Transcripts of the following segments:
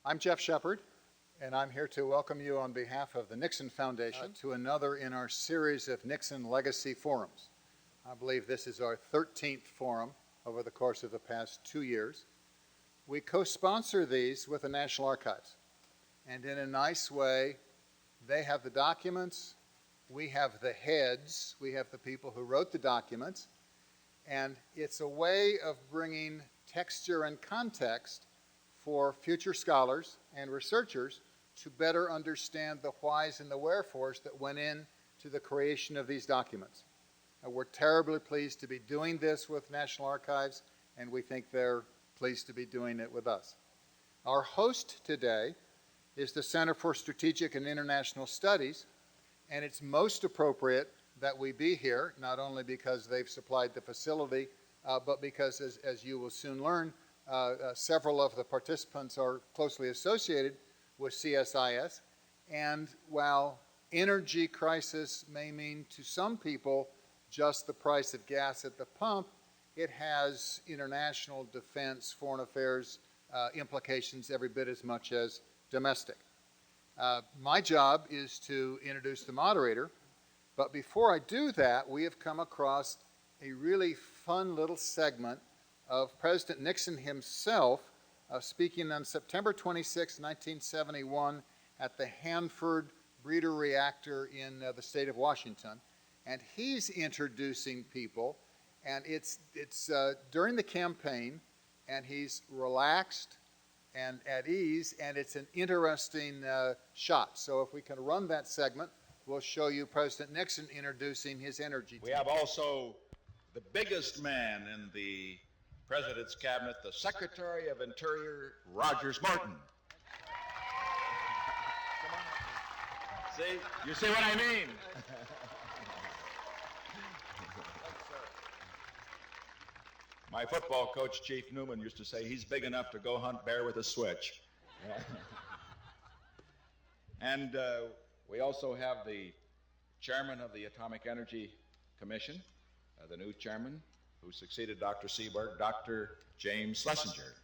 I'm Jeff Shepard, and I'm here to welcome you on behalf of the Nixon Foundation to another in our series of Nixon Legacy Forums. I believe this is our 13th forum over the course of the past 2 years. We co-sponsor these with the National Archives, and in a nice way, they have the documents, we have the heads, we have the people who wrote the documents, and it's a way of bringing texture and context for future scholars and researchers to better understand the whys and the wherefores that went into the creation of these documents. We're terribly pleased to be doing this with National Archives, and we think they're pleased to be doing it with us. Our host today is the Center for Strategic and International Studies, and it's most appropriate that we be here, not only because they've supplied the facility, but because, as you will soon learn, several of the participants are closely associated with CSIS, and while energy crisis may mean to some people just the price of gas at the pump, it has international defense, foreign affairs implications every bit as much as domestic. My job is to introduce the moderator, but before I do that, we have come across a really fun little segment of President Nixon himself speaking on September 26, 1971 at the Hanford Breeder Reactor in the state of Washington. And he's introducing people, and it's during the campaign, and he's relaxed and at ease, and it's an interesting shot. So if we can run that segment, we'll show you President Nixon introducing his energy team. We have also the biggest man in the President's cabinet, the Secretary of Interior, Rogers Morton. See? You see what I mean? My football coach, Chief Newman, used to say he's big enough to go hunt bear with a switch. And we also have the chairman of the Atomic Energy Commission, the new chairman, who succeeded Dr. Seaborg, Dr. James Schlesinger.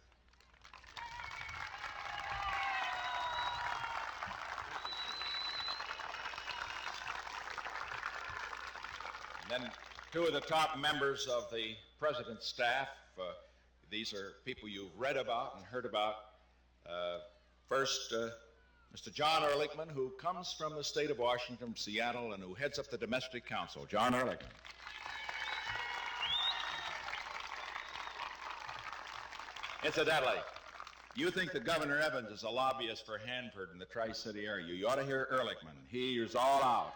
And then two of the top members of the President's staff. These are people you've read about and heard about. First, Mr. John Ehrlichman, who comes from the state of Washington, from Seattle, and who heads up the Domestic Council. John Ehrlichman. Incidentally, you think that Governor Evans is a lobbyist for Hanford in the Tri-City area. You ought to hear Ehrlichman. He is all out.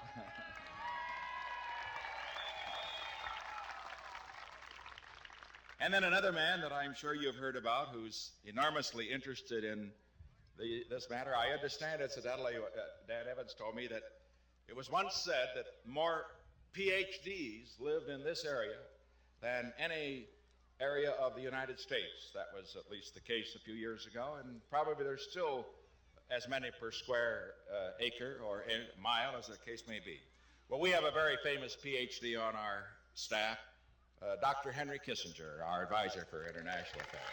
And then another man that I'm sure you've heard about who's enormously interested in this matter. I understand, incidentally, Dan Evans told me that it was once said that more PhDs lived in this area than any area of the United States. That was at least the case a few years ago, and probably there's still as many per square acre or mile as the case may be. Well, we have a very famous PhD on our staff, Dr. Henry Kissinger, our advisor for international affairs.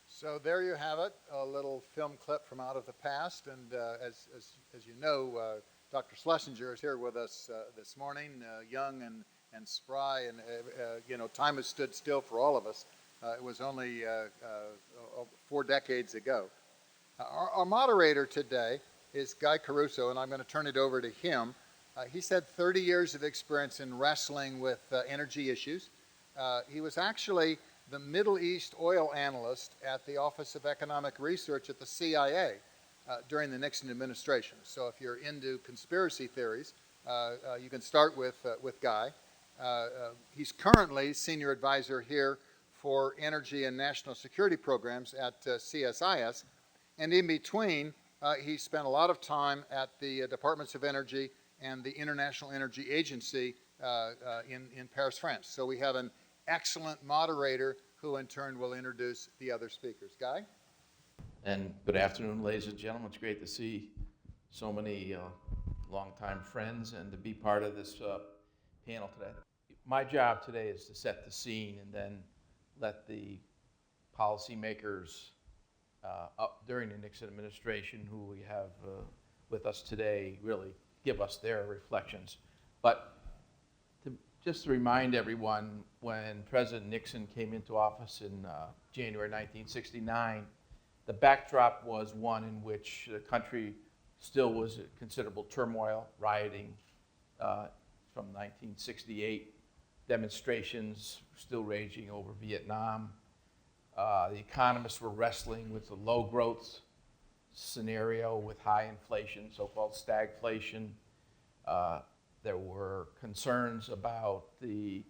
So there you have it, a little film clip from out of the past. And as you know, Dr. Schlesinger is here with us this morning, young and spry. And, you know, time has stood still for all of us. It was only 4 decades ago. Our moderator today is Guy Cauruso, and I'm going to turn it over to him. He's had 30 years of experience in wrestling with energy issues. He was actually the Middle East oil analyst at the Office of Economic Research at the CIA during the Nixon administration. So if you're into conspiracy theories, you can start with Guy. He's currently senior advisor here for energy and national security programs at CSIS. And in between, he spent a lot of time at the Departments of Energy and the International Energy Agency in Paris, France. So we have an excellent moderator who in turn will introduce the other speakers. Guy? And good afternoon, ladies and gentlemen. It's great to see so many longtime friends and to be part of this panel today. My job today is to set the scene and then let the policymakers up during the Nixon administration, who we have with us today, really give us their reflections. But just to remind everyone, when President Nixon came into office in January 1969, the backdrop was one in which the country still was in considerable turmoil, rioting from 1968, demonstrations still raging over Vietnam. The economists were wrestling with the low growth scenario with high inflation, so-called stagflation. There were concerns about the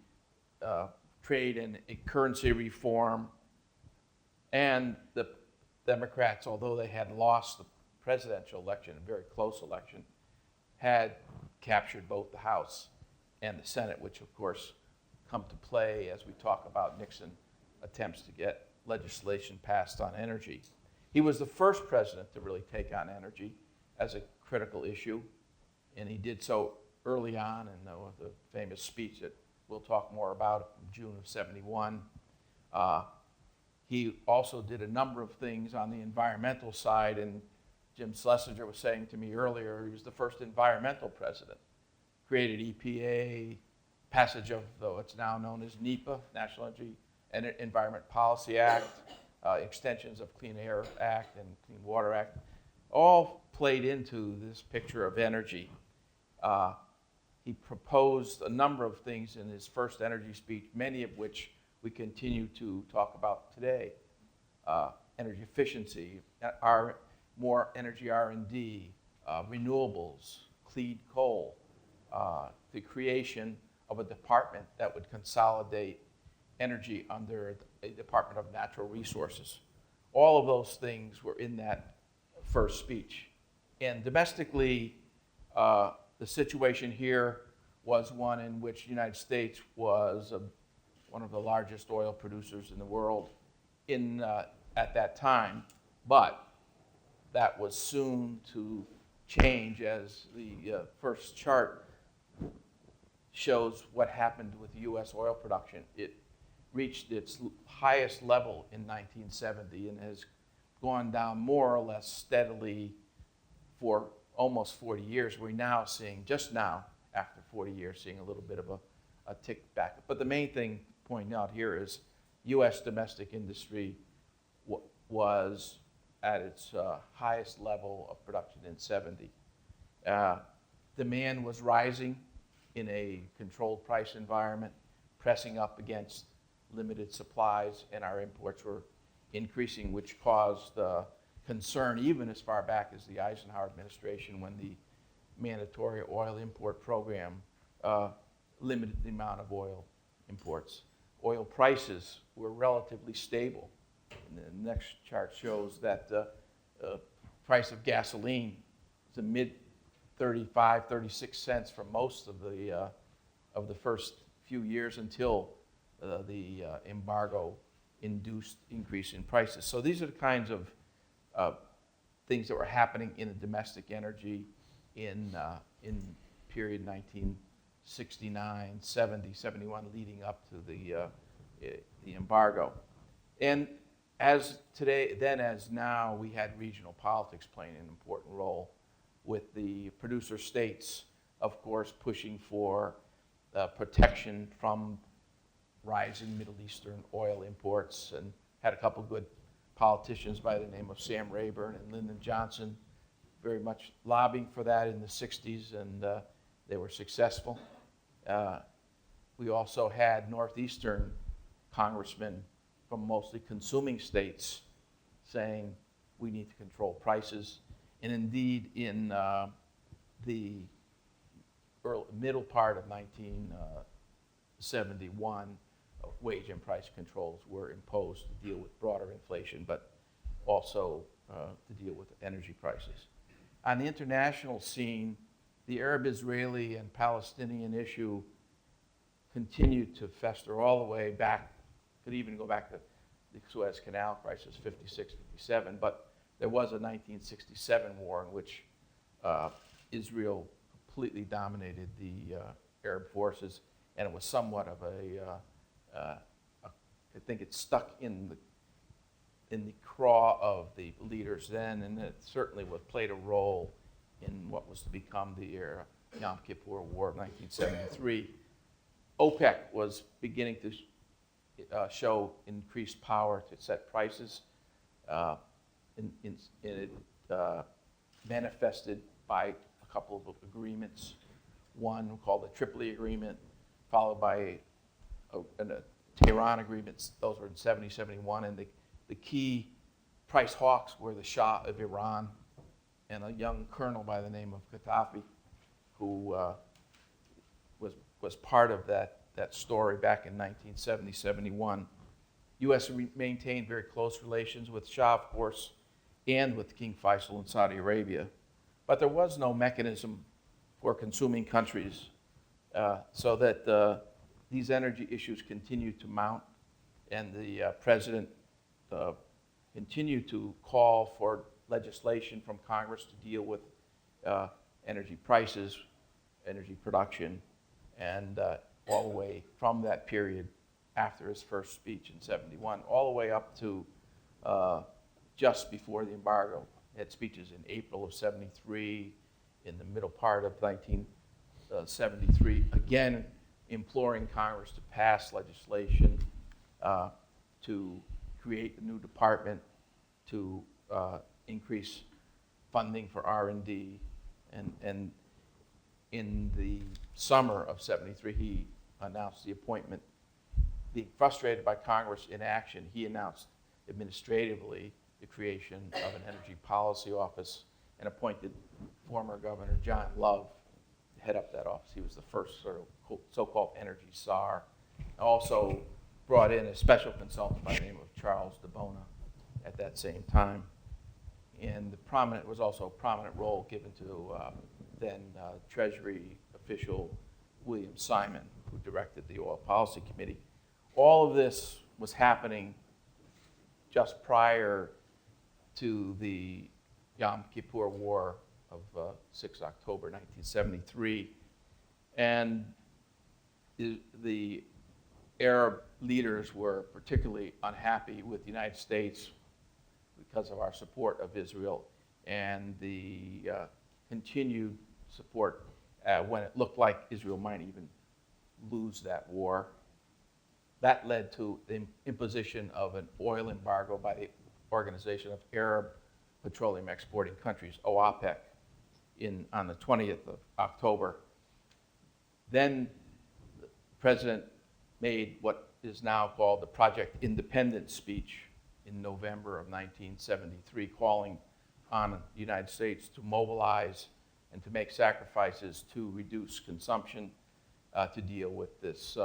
trade and currency reform. And the Democrats, although they had lost the presidential election, a very close election, had captured both the House and the Senate, which of course come to play as we talk about Nixon attempts to get legislation passed on energy. He was the first president to really take on energy as a critical issue, and he did so early on in the famous speech that we'll talk more about in June of '71. He also did a number of things on the environmental side, and Jim Schlesinger was saying to me earlier, he was the first environmental president. Created EPA, passage of what's now known as NEPA, National Energy and Environment Policy Act, extensions of Clean Air Act and Clean Water Act, all played into this picture of energy. He proposed a number of things in his first energy speech, many of which we continue to talk about today. Energy efficiency, more energy R&D, renewables, clean coal, the creation of a department that would consolidate energy under a Department of Natural Resources. All of those things were in that first speech. And domestically, the situation here was one in which the United States was one of the largest oil producers in the world at that time, but that was soon to change, as the first chart shows what happened with U.S. oil production. It reached its highest level in 1970 and has gone down more or less steadily for almost 40 years. We're now seeing, just now, after 40 years, seeing a little bit of a tick back. But the main thing pointing out here is U.S. domestic industry was at its highest level of production in '70. Demand was rising in a controlled price environment, pressing up against limited supplies, and our imports were increasing, which caused concern even as far back as the Eisenhower administration, when the mandatory oil import program limited the amount of oil imports. Oil prices were relatively stable. And the next chart shows that the price of gasoline is a mid 35, 36 cents for most of the first few years until the embargo induced increase in prices. So these are the kinds of things that were happening in the domestic energy in period 1969, 70, 71, leading up to the embargo. And as today, then as now, we had regional politics playing an important role, with the producer states, of course, pushing for protection from rising Middle Eastern oil imports, and had a couple good politicians by the name of Sam Rayburn and Lyndon Johnson very much lobbying for that in the 60s, and they were successful. We also had Northeastern congressmen from mostly consuming states saying we need to control prices. And indeed, in the middle part of 1971, wage and price controls were imposed to deal with broader inflation, but also to deal with energy prices. On the international scene, the Arab-Israeli and Palestinian issue continued to fester all the way back, could even go back to the Suez Canal crisis, 56, 57, but there was a 1967 war in which Israel completely dominated the Arab forces and it was somewhat of I think it stuck in the craw of the leaders then, and it certainly played a role in what was to become the Yom Kippur War of 1973. OPEC was beginning to show increased power to set prices. It manifested by a couple of agreements. One called the Tripoli Agreement, followed by a Tehran agreements. Those were in 70, 71, and the key price hawks were the Shah of Iran and a young colonel by the name of Gaddafi, who was part of that story back in 1970, 71. U.S. maintained very close relations with Shah, of course, and with King Faisal in Saudi Arabia. But there was no mechanism for consuming countries, so that these energy issues continued to mount, and the president continued to call for legislation from Congress to deal with energy prices, energy production, and all the way from that period after his first speech in 71, all the way up to just before the embargo. He had speeches in April of 73, in the middle part of 1973, again imploring Congress to pass legislation to create a new department, to increase funding for R&D, and in the summer of 73, he announced the appointment. Being frustrated by Congress inaction, he announced administratively the creation of an energy policy office and appointed former Governor John Love to head up that office. He was the first sort of so-called energy czar. Also brought in a special consultant by the name of Charles DeBona at that same time. And was also a prominent role given to then Treasury official William Simon, who directed the Oil Policy Committee. All of this was happening just prior to the Yom Kippur War of 6 October 1973. And the Arab leaders were particularly unhappy with the United States because of our support of Israel and the continued support when it looked like Israel might even lose that war. That led to the imposition of an oil embargo by the Organization of Arab Petroleum Exporting Countries, OPEC, on the 20th of October. Then the president made what is now called the Project Independence speech in November of 1973, calling on the United States to mobilize and to make sacrifices to reduce consumption to deal with this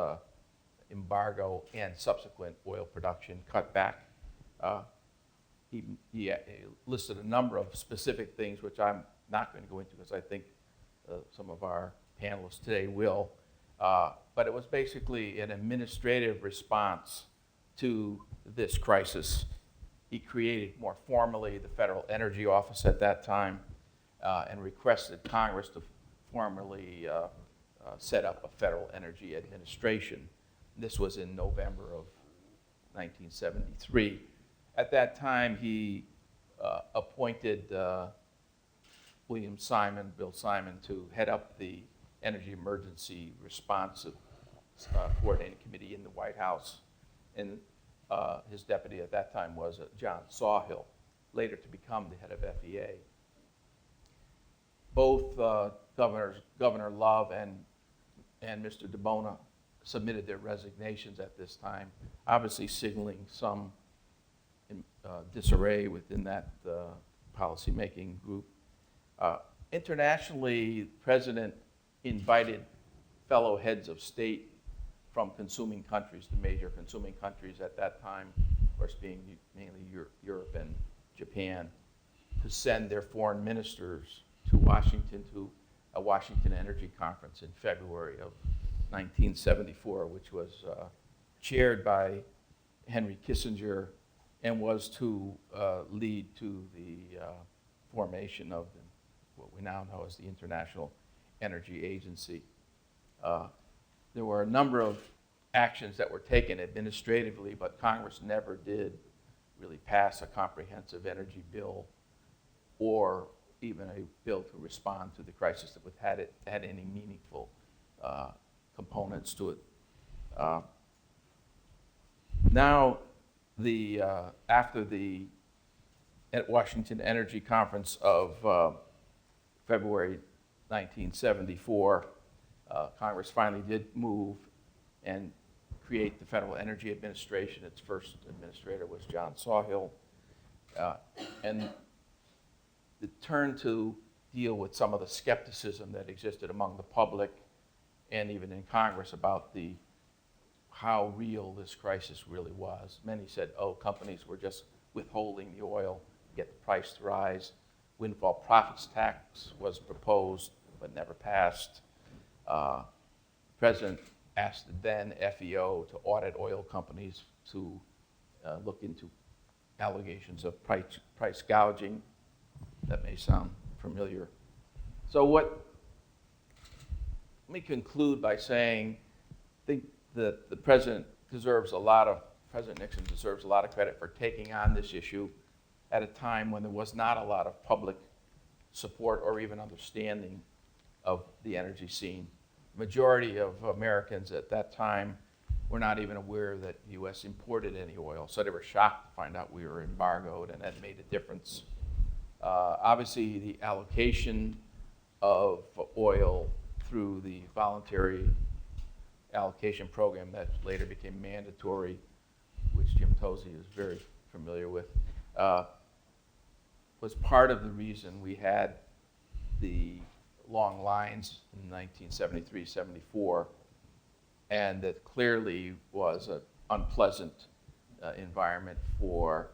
embargo and subsequent oil production cutback. He listed a number of specific things, which I'm not going to go into because I think some of our panelists today will. But it was basically an administrative response to this crisis. He created more formally the Federal Energy Office at that time and requested Congress to formally set up a Federal Energy Administration. This was in November of 1973. At that time, he appointed Bill Simon, to head up the Energy Emergency Response Coordinating Committee in the White House. And his deputy at that time was John Sawhill, later to become the head of FEA. Both Governor Love and Mr. DeBona submitted their resignations at this time, obviously signaling some disarray within that policymaking group. Internationally, the president invited fellow heads of state from consuming countries, the major consuming countries at that time, of course being mainly Europe and Japan, to send their foreign ministers to Washington, to a Washington Energy Conference in February of 1974, which was chaired by Henry Kissinger and was to lead to the formation of what we now know as the International Energy Agency. there were a number of actions that were taken administratively, but Congress never did really pass a comprehensive energy bill or even a bill to respond to the crisis that had any meaningful components to it. Now, after the Washington Energy Conference of February 1974, Congress finally did move and create the Federal Energy Administration. Its first administrator was John Sawhill. And the turn to deal with some of the skepticism that existed among the public and even in Congress about how real this crisis really was. Many said, oh, companies were just withholding the oil to get the price to rise. Windfall profits tax was proposed but never passed. The president asked the then FEO to audit oil companies to look into allegations of price gouging. That may sound familiar. So let me conclude by saying I think that President Nixon deserves a lot of credit for taking on this issue at a time when there was not a lot of public support or even understanding of the energy scene. The majority of Americans at that time were not even aware that the U.S. imported any oil, so they were shocked to find out we were embargoed, and that made a difference. Obviously, the allocation of oil through the voluntary allocation program that later became mandatory, which Jim Tozzi is very familiar with, was part of the reason we had the long lines in 1973-74, and that clearly was an unpleasant environment for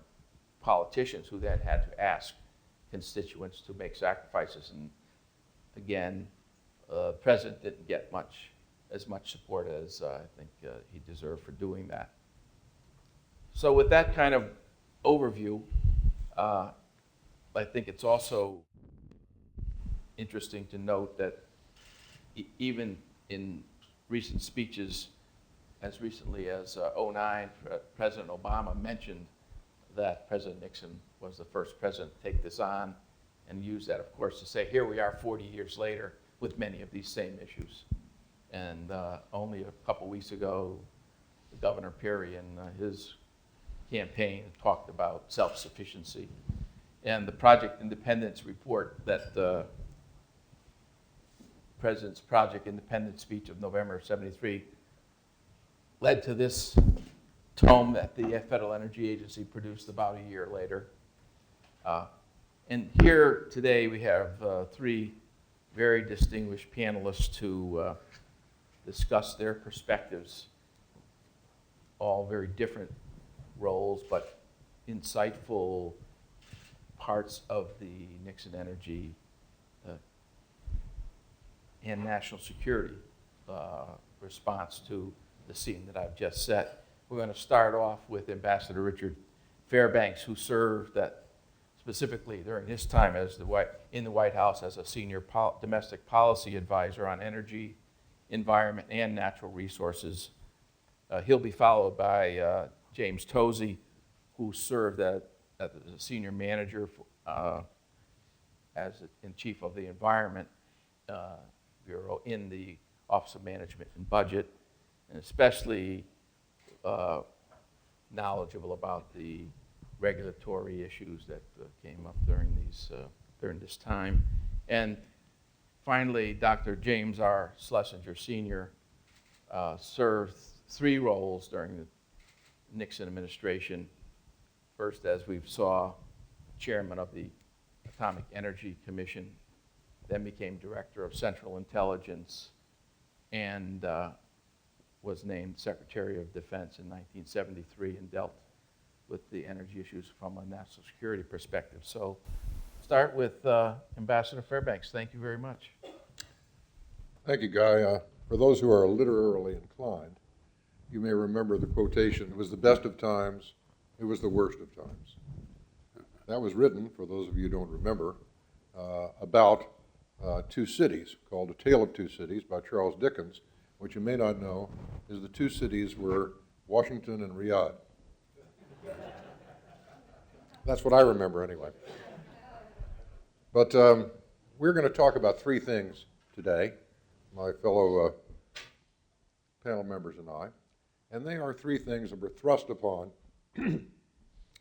politicians who then had to ask constituents to make sacrifices. And again, the president didn't get as much support as I think he deserved for doing that. So with that kind of overview, I think it's also interesting to note that even in recent speeches, as recently as 2009, President Obama mentioned that President Nixon was the first president to take this on, and used that, of course, to say, here we are 40 years later with many of these same issues. And only a couple weeks ago, Governor Perry in his campaign talked about self-sufficiency. And the Project Independence report that the President's Project Independence speech of November of '73 led to this tome that the Federal Energy Agency produced about a year later. And here today we have three very distinguished panelists to discuss their perspectives, all very different roles, but insightful parts of the Nixon energy and national security response to the scene that I've just set. We're going to start off with Ambassador Richard Fairbanks, who served specifically during his time in the White House as a senior domestic policy advisor on energy, environment, and natural resources. He'll be followed by James Tozzi, who served as a senior manager in chief of the Environment Bureau in the Office of Management and Budget, and especially knowledgeable about the regulatory issues that came up during this time. And finally, Dr. James R. Schlesinger Sr. Served three roles during the Nixon administration. First, as we saw, chairman of the Atomic Energy Commission, then became director of Central Intelligence, and was named Secretary of Defense in 1973 and dealt with the energy issues from a national security perspective. So start with Ambassador Fairbanks. Thank you very much. Thank you, Guy. For those who are literarily inclined, you may remember the quotation, it was the best of times, it was the worst of times. That was written, for those of you who don't remember, about two cities, called A Tale of Two Cities by Charles Dickens, What you may not know is the two cities were Washington and Riyadh. That's what I remember anyway. But we're going to talk about three things today, my fellow panel members and I, and they are three things that were thrust upon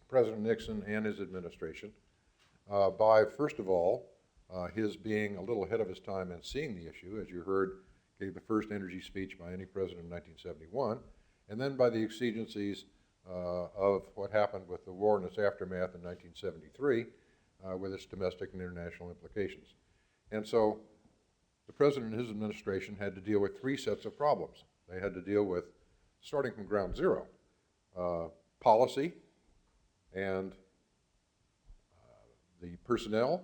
President Nixon and his administration by, first of all, his being a little ahead of his time and seeing the issue, as you heard, gave the first energy speech by any president in 1971, and then by the exigencies of what happened with the war and its aftermath in 1973, with its domestic and international implications. And so the president and his administration had to deal with three sets of problems. They had to deal with, starting from ground zero, policy and the personnel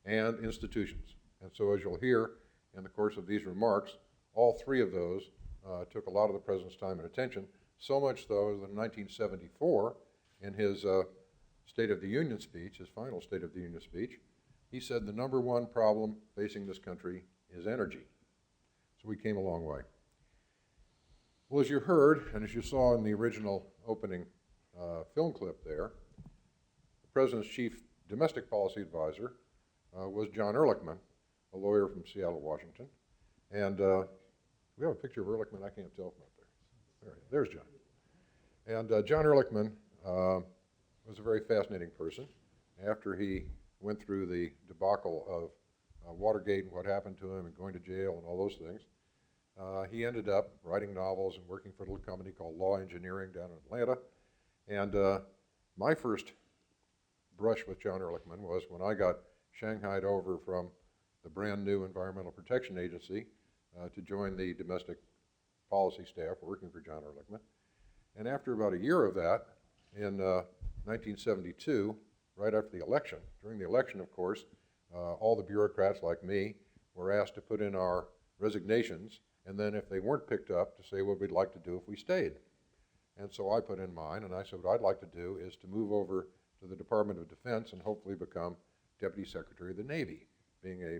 and institutions. And so as you'll hear in the course of these remarks, all three of those took a lot of the president's time and attention, so much so that in 1974, in his State of the Union speech, his final State of the Union speech, he said the number one problem facing this country is energy. So we came a long way. Well, as you heard, and as you saw in the original opening film clip there, the president's chief domestic policy advisor was John Ehrlichman, a lawyer from Seattle, Washington. And we have a picture of Ehrlichman. I can't tell from up there. There's John. And John Ehrlichman was a very fascinating person. After he went through the debacle of Watergate and what happened to him and going to jail and all those things, he ended up writing novels and working for a little company called Law Engineering down in Atlanta. And my first brush with John Ehrlichman was when I got shanghaied over from the brand new Environmental Protection Agency to join the domestic policy staff working for John Ehrlichman. And after about a year of that, in 1972, right after the election, during the election, of course, all the bureaucrats like me were asked to put in our resignations, and then if they weren't picked up, to say what we'd like to do if we stayed. And so I put in mine, and I said what I'd like to do is to move over to the Department of Defense and hopefully become Deputy Secretary of the Navy. Being a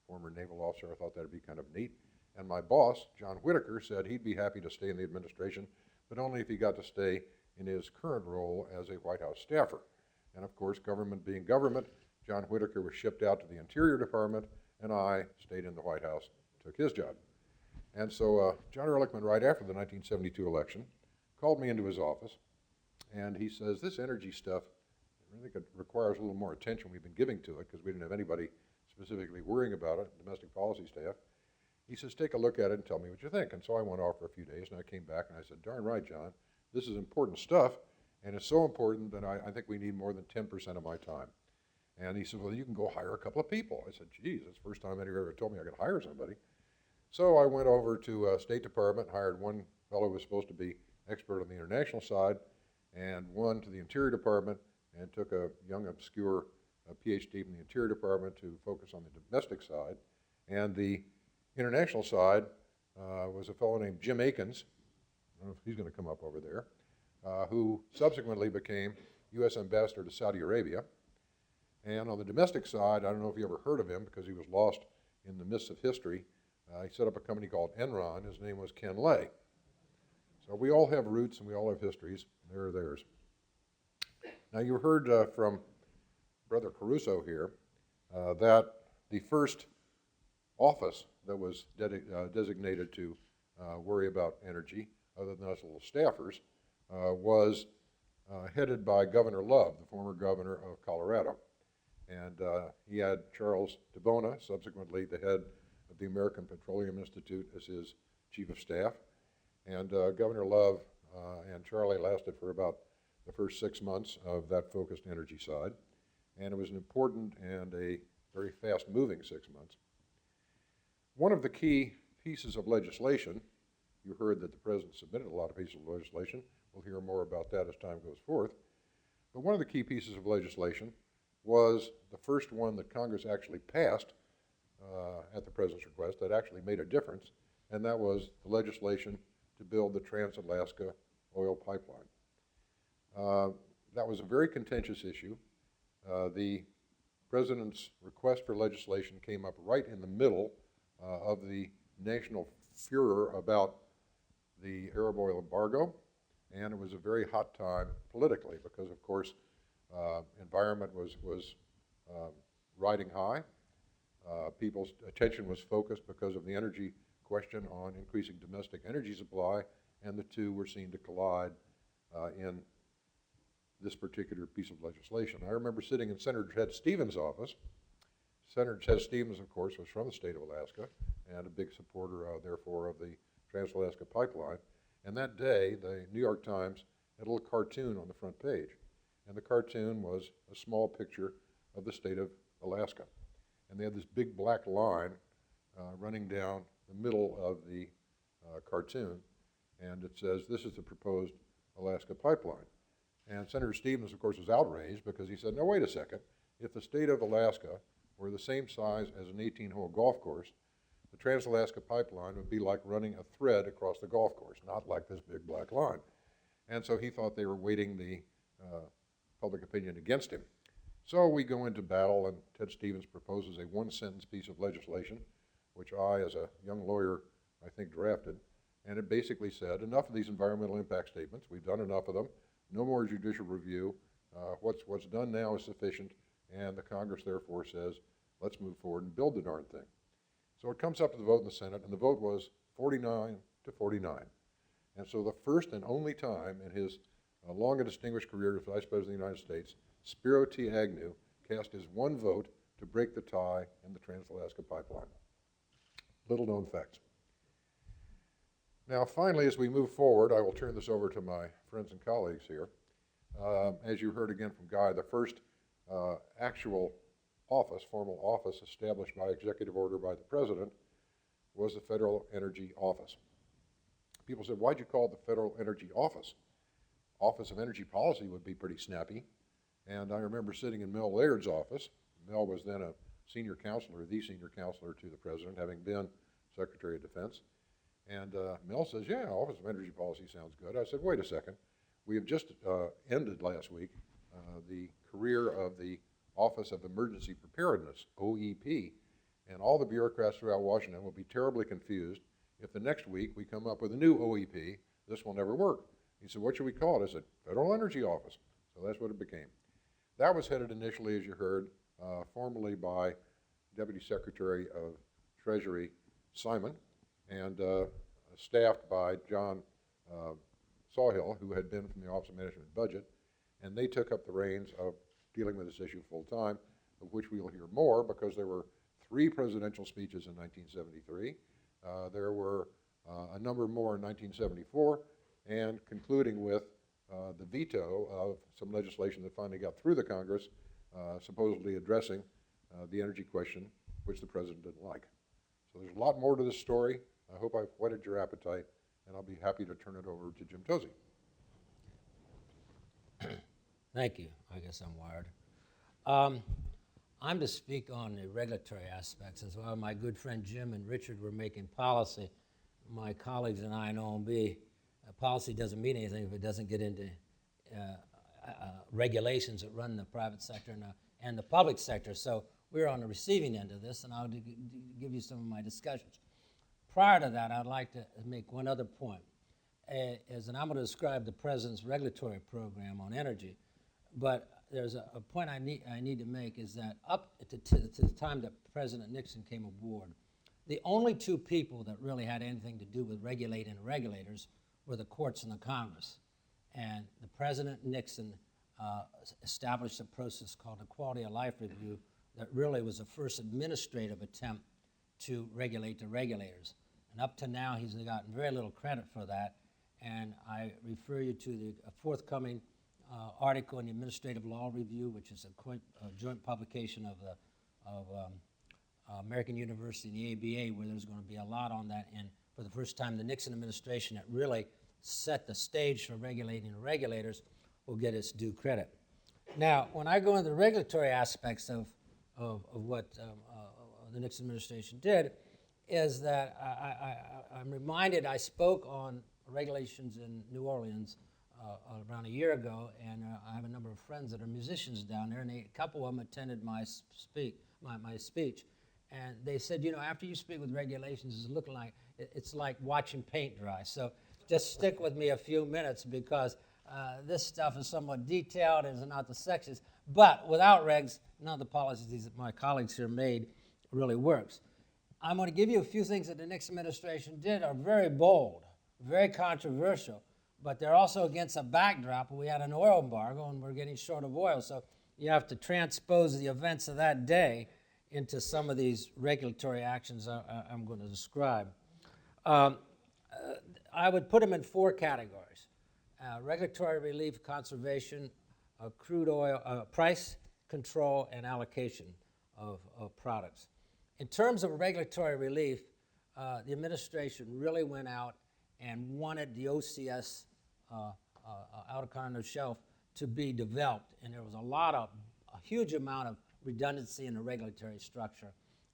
former naval officer, I thought that'd be kind of neat. And my boss, John Whitaker, said he'd be happy to stay in the administration, but only if he got to stay in his current role as a White House staffer. And of course, government being government, John Whitaker was shipped out to the Interior Department, and I stayed in the White House, took his job. And so John Ehrlichman, right after the 1972 election, called me into his office, and he says, this energy stuff, I think it requires a little more attention we've been giving to it, because we didn't have anybody specifically worrying about it, domestic policy staff. He says, take a look at it and tell me what you think. And so I went off for a few days, and I came back, and I said, darn right, John, this is important stuff, and it's so important that I think we need more than 10% of my time. And he said, well, you can go hire a couple of people. I said, geez, that's the first time anyone ever told me I could hire somebody. So I went over to State Department, hired one fellow who was supposed to be expert on the international side, and one to the Interior Department, and took a young, obscure PhD from the Interior Department to focus on the domestic side. And the international side was a fellow named Jim Akins, I don't know if he's going to come up over there, who subsequently became U.S. Ambassador to Saudi Arabia. And on the domestic side, I don't know if you ever heard of him because he was lost in the mists of history. He set up a company called Enron. His name was Ken Lay. So we all have roots and we all have histories. They're theirs. Now you heard from Brother Cauruso here that the first office that was designated to worry about energy, other than us little staffers, was headed by Governor Love, the former governor of Colorado. And he had Charles DeBona, subsequently the head of the American Petroleum Institute, as his chief of staff. And Governor Love and Charlie lasted for about the first 6 months of that focused energy side. And it was an important and a very fast-moving 6 months. One of the key pieces of legislation, you heard that the president submitted a lot of pieces of legislation. We'll hear more about that as time goes forth. But one of the key pieces of legislation was the first one that Congress actually passed at the president's request that actually made a difference, and that was the legislation to build the Trans-Alaska oil pipeline. That was a very contentious issue. The president's request for legislation came up right in the middle of the national furor about the Arab oil embargo, and it was a very hot time politically because, of course, environment was riding high. People's attention was focused because of the energy question on increasing domestic energy supply, and the two were seen to collide in this particular piece of legislation. I remember sitting in Senator Ted Stevens' office. Senator Ted Stevens, of course, was from the state of Alaska and a big supporter, therefore, of the Trans-Alaska Pipeline. And that day, the New York Times had a little cartoon on the front page. And the cartoon was a small picture of the state of Alaska. And they had this big black line running down the middle of the cartoon. And it says, "This is the proposed Alaska pipeline." And Senator Stevens, of course, was outraged because he said, "No, wait a second. If the state of Alaska were the same size as an 18-hole golf course, the Trans-Alaska Pipeline would be like running a thread across the golf course, not like this big black line." And so he thought they were weighting the public opinion against him. So we go into battle, and Ted Stevens proposes a one-sentence piece of legislation, which I, as a young lawyer, I think drafted. And it basically said, enough of these environmental impact statements. We've done enough of them. No more judicial review. What's done now is sufficient, and the Congress therefore says, let's move forward and build the darn thing. So it comes up to the vote in the Senate, and the vote was 49 to 49. And so the first and only time in his long and distinguished career as Vice President of the United States, Spiro T. Agnew cast his one vote to break the tie in the Trans-Alaska Pipeline. Little known facts. Now, finally, as we move forward, I will turn this over to my friends and colleagues here. As you heard again from Guy, the first actual office, formal office established by executive order by the President was the Federal Energy Office. People said, why'd you call it the Federal Energy Office? Office of Energy Policy would be pretty snappy. And I remember sitting in Mel Laird's office. Mel was then a senior counselor, the senior counselor to the President, having been Secretary of Defense. And Mel says, yeah, Office of Energy Policy sounds good. I said, wait a second. We have just ended last week the career of the Office of Emergency Preparedness, OEP, and all the bureaucrats throughout Washington will be terribly confused if the next week we come up with a new OEP. This will never work. He said, what should we call it? I said, Federal Energy Office. So that's what it became. That was headed initially, as you heard, formally by Deputy Secretary of Treasury Simon, and staffed by John Sawhill, who had been from the Office of Management and Budget, and they took up the reins of dealing with this issue full time, of which we will hear more because there were 3 presidential speeches in 1973. There were a number more in 1974, and concluding with the veto of some legislation that finally got through the Congress, supposedly addressing the energy question, which the President didn't like. So there's a lot more to this story. I hope I've whetted your appetite, and I'll be happy to turn it over to Jim Tozzi. Thank you. I guess I'm wired. I'm to speak on the regulatory aspects. As well, my good friend Jim and Richard were making policy. My colleagues and I in OMB, policy doesn't mean anything if it doesn't get into regulations that run the private sector and the public sector. So we're on the receiving end of this, and I'll give you some of my discussions. Prior to that, I'd like to make one other point. And I'm going to describe the President's regulatory program on energy, but there's a point I need to make is that up to the time that President Nixon came aboard, the only 2 people that really had anything to do with regulating the regulators were the courts and the Congress. And the President Nixon established a process called the Quality of Life Review that really was the first administrative attempt to regulate the regulators. And up to now, he's gotten very little credit for that. And I refer you to the forthcoming article in the Administrative Law Review, which is a joint publication of American University and the ABA, where there's going to be a lot on that. And for the first time, the Nixon administration that really set the stage for regulating the regulators will get its due credit. Now, when I go into the regulatory aspects of what the Nixon administration did, is that I'm reminded I spoke on regulations in New Orleans around a year ago, and I have a number of friends that are musicians down there, and a couple of them attended my speech. And they said, you know, after you speak with regulations, it's like watching paint dry. So just stick with me a few minutes because this stuff is somewhat detailed and is not the sexiest. But without regs, none of the policies that my colleagues here made really works. I'm going to give you a few things that the Nixon administration did are very bold, very controversial, but they're also against a backdrop. We had an oil embargo and we're getting short of oil. So you have to transpose the events of that day into some of these regulatory actions I'm going to describe. I would put them in 4 categories. Regulatory relief, conservation, crude oil, price control, and allocation of products. In terms of regulatory relief, the administration really went out and wanted the OCS, Outer Continental Shelf, to be developed, and there was a huge amount of redundancy in the regulatory structure.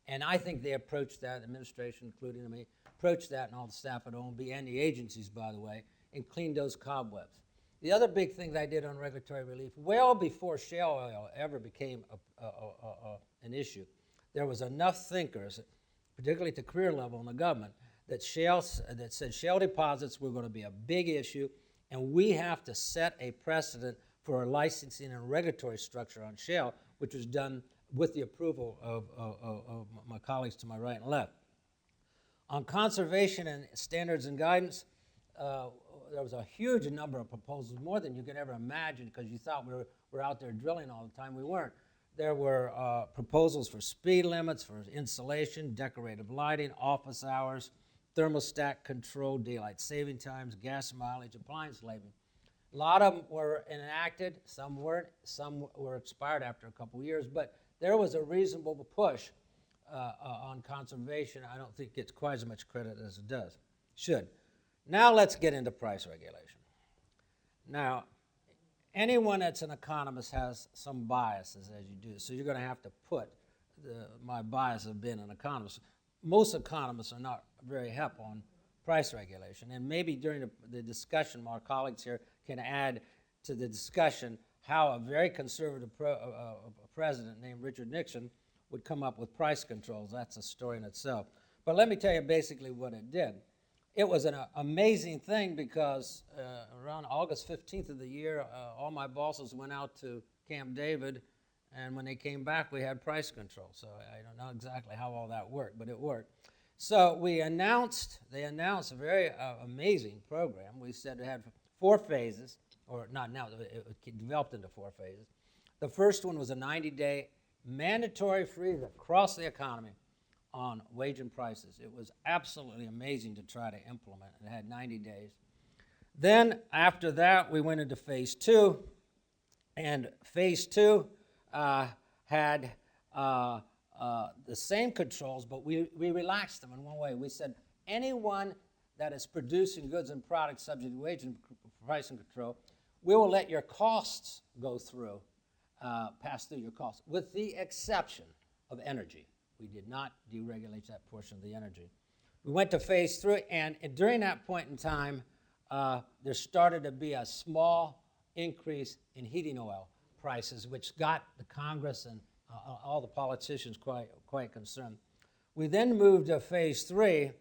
And I think they approached that, the administration, including me, approached that, and all the staff at OMB and the agencies, by the way, and cleaned those cobwebs. The other big thing that I did on regulatory relief, well before shale oil ever became an issue, there was enough thinkers, particularly at the career level in the government, that said shale deposits were going to be a big issue, and we have to set a precedent for a licensing and regulatory structure on shale, which was done with the approval of my colleagues to my right and left. On conservation and standards and guidance, there was a huge number of proposals, more than you could ever imagine, because you thought we were out there drilling all the time. We weren't. There were proposals for speed limits, for insulation, decorative lighting, office hours, thermostat control, daylight saving times, gas mileage, appliance labeling. A lot of them were enacted, some weren't, some were expired after a couple of years, but there was a reasonable push on conservation. I don't think it gets quite as much credit as it should. Now let's get into price regulation. Now, anyone that's an economist has some biases as you do, so you're going to have to put my bias of being an economist. Most economists are not very hip on price regulation, and maybe during the discussion, my colleagues here can add to the discussion how a very conservative president named Richard Nixon would come up with price controls. That's a story in itself. But let me tell you basically what it did. It was an amazing thing because around August 15th of the year, all my bosses went out to Camp David, and when they came back, we had price control. So I don't know exactly how all that worked, but it worked. So they announced a very amazing program. We said it had 4 phases, or not now, it developed into 4 phases. The first one was a 90-day mandatory freeze across the economy on wage and prices. It was absolutely amazing to try to implement. It had 90 days. Then after that, we went into phase 2, and phase 2 had the same controls, but we relaxed them in one way. We said anyone that is producing goods and products subject to wage and pricing control, we will let your costs go through, pass through your costs, with the exception of energy. We did not deregulate that portion of the energy. We went to phase 3, and during that point in time, there started to be a small increase in heating oil prices, which got the Congress and all the politicians quite concerned. We then moved to phase 3,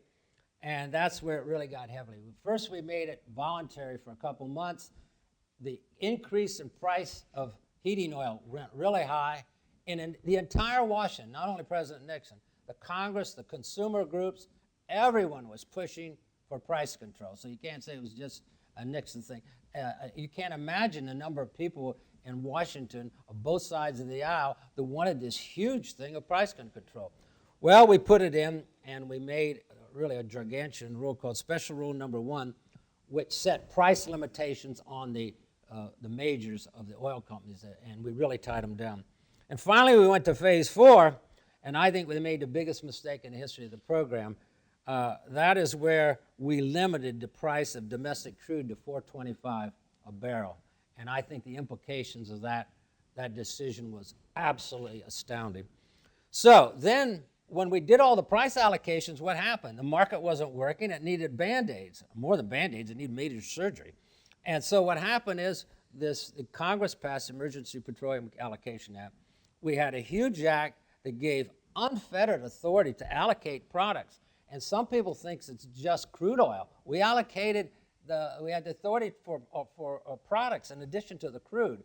and that's where it really got heavily. First, we made it voluntary for a couple months. The increase in price of heating oil went really high, and in the entire Washington, not only President Nixon, the Congress, the consumer groups, everyone was pushing for price control. So you can't say it was just a Nixon thing. You can't imagine the number of people in Washington, on both sides of the aisle, that wanted this huge thing of price control. Well, we put it in, and we made really a gargantuan rule called Special Rule Number 1, which set price limitations on the majors of the oil companies, and we really tied them down. And finally, we went to phase 4, and I think we made the biggest mistake in the history of the program. That is where we limited the price of domestic crude to $4.25 a barrel. And I think the implications of that decision was absolutely astounding. So then, when we did all the price allocations, what happened? The market wasn't working. It needed Band-Aids. More than Band-Aids, it needed major surgery. And so what happened is the Congress passed the Emergency Petroleum Allocation Act. We had a huge act that gave unfettered authority to allocate products. And some people think it's just crude oil. We had the authority for products in addition to the crude.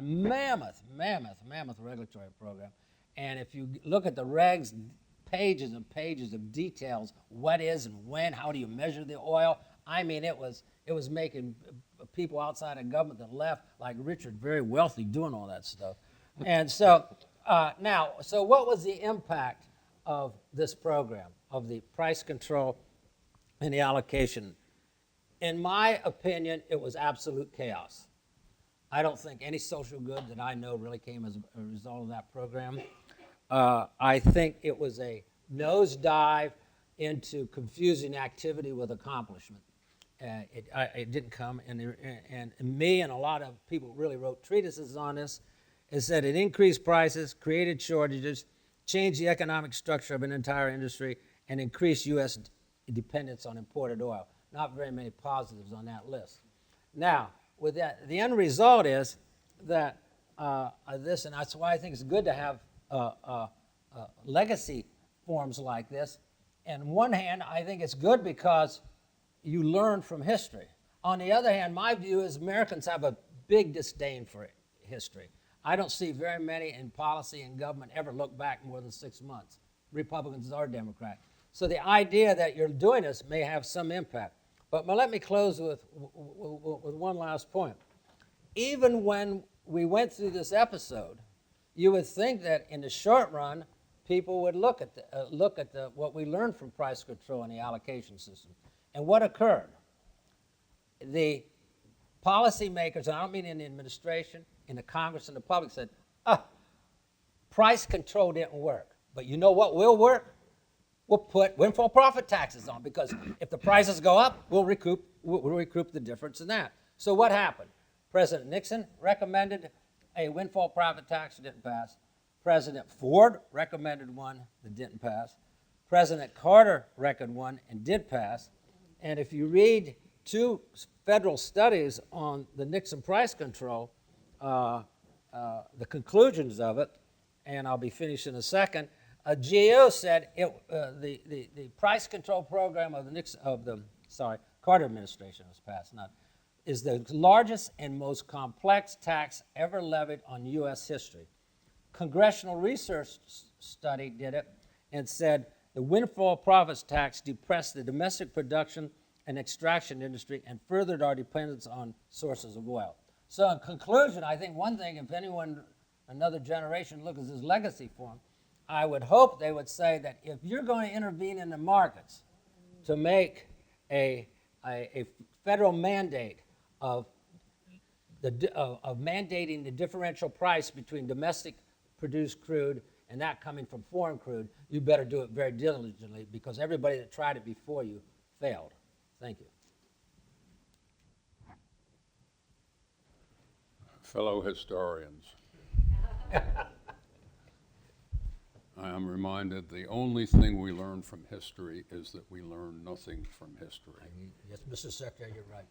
Mammoth regulatory program. And if you look at the regs, pages and pages of details, what is and when, how do you measure the oil? I mean, it was making people outside of government that left, like Richard, very wealthy doing all that stuff. And so so what was the impact of this program, of the price control and the allocation? In my opinion, it was absolute chaos. I don't think any social good that I know really came as a result of that program. I think it was a nosedive into confusing activity with accomplishment. It didn't come, and me and a lot of people really wrote treatises on this. It said it increased prices, created shortages, changed the economic structure of an entire industry, and increased U.S. dependence on imported oil. Not very many positives on that list. Now, with that, the end result is that this, and that's why I think it's good to have legacy forms like this. And on one hand, I think it's good because you learn from history. On the other hand, my view is Americans have a big disdain for history. I don't see very many in policy and government ever look back more than 6 months, Republicans or Democrats. So the idea that you're doing this may have some impact. But let me close with one last point. Even when we went through this episode, you would think that in the short run, people would look at what we learned from price control and the allocation system. And what occurred? The policymakers, and I don't mean in the administration, in the Congress and the public, said, price control didn't work. But you know what will work? We'll put windfall profit taxes on, because if the prices go up, we'll recoup the difference in that. So what happened? President Nixon recommended a windfall profit tax, it didn't pass. President Ford recommended one that didn't pass. President Carter recommended one and did pass. And if you read 2 federal studies on the Nixon price control, the conclusions of it, and I'll be finished in a second, GAO said the price control program of the Carter administration was passed, is the largest and most complex tax ever levied on U.S. history. Congressional Research Study did it and said the windfall profits tax depressed the domestic production and extraction industry and furthered our dependence on sources of oil. So in conclusion, I think one thing, if anyone, another generation looks at this legacy form, I would hope they would say that if you're going to intervene in the markets to make a federal mandate of mandating the differential price between domestic produced crude and that coming from foreign crude, you better do it very diligently, because everybody that tried it before you failed. Thank you. Fellow historians, I am reminded the only thing we learn from history is that we learn nothing from history. Yes, Mr. Secretary, you're right.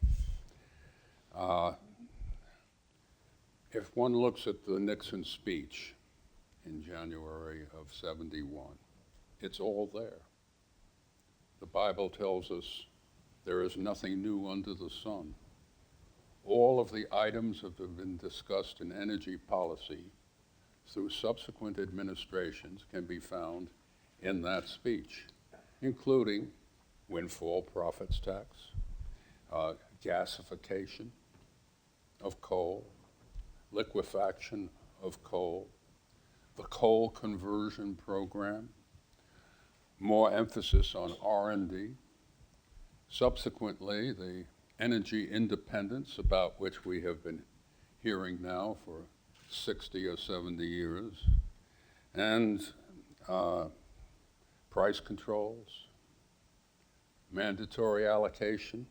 If one looks at the Nixon speech in January of '71, it's all there. The Bible tells us there is nothing new under the sun. All of the items that have been discussed in energy policy through subsequent administrations can be found in that speech, including windfall profits tax, gasification of coal, liquefaction of coal, the coal conversion program, more emphasis on R&D, subsequently the energy independence, about which we have been hearing now for 60 or 70 years, and price controls, mandatory allocation,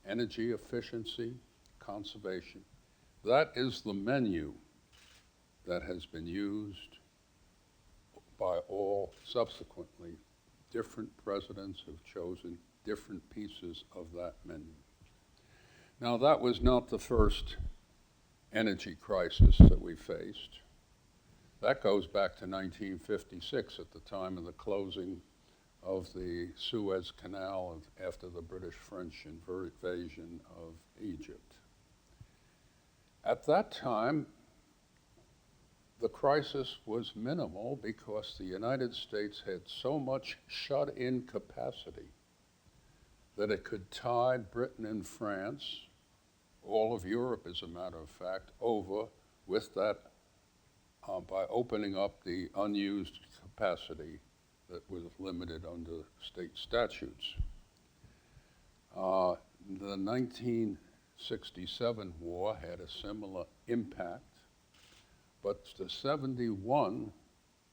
energy efficiency, conservation. That is the menu that has been used by all subsequently. Different presidents have chosen different pieces of that menu. Now, that was not the first energy crisis that we faced. That goes back to 1956 at the time of the closing of the Suez Canal after the British-French invasion of Egypt. At that time, the crisis was minimal because the United States had so much shut-in capacity that it could tide Britain and France, all of Europe as a matter of fact, over with that by opening up the unused capacity that was limited under state statutes. The 1967 war had a similar impact, but the 71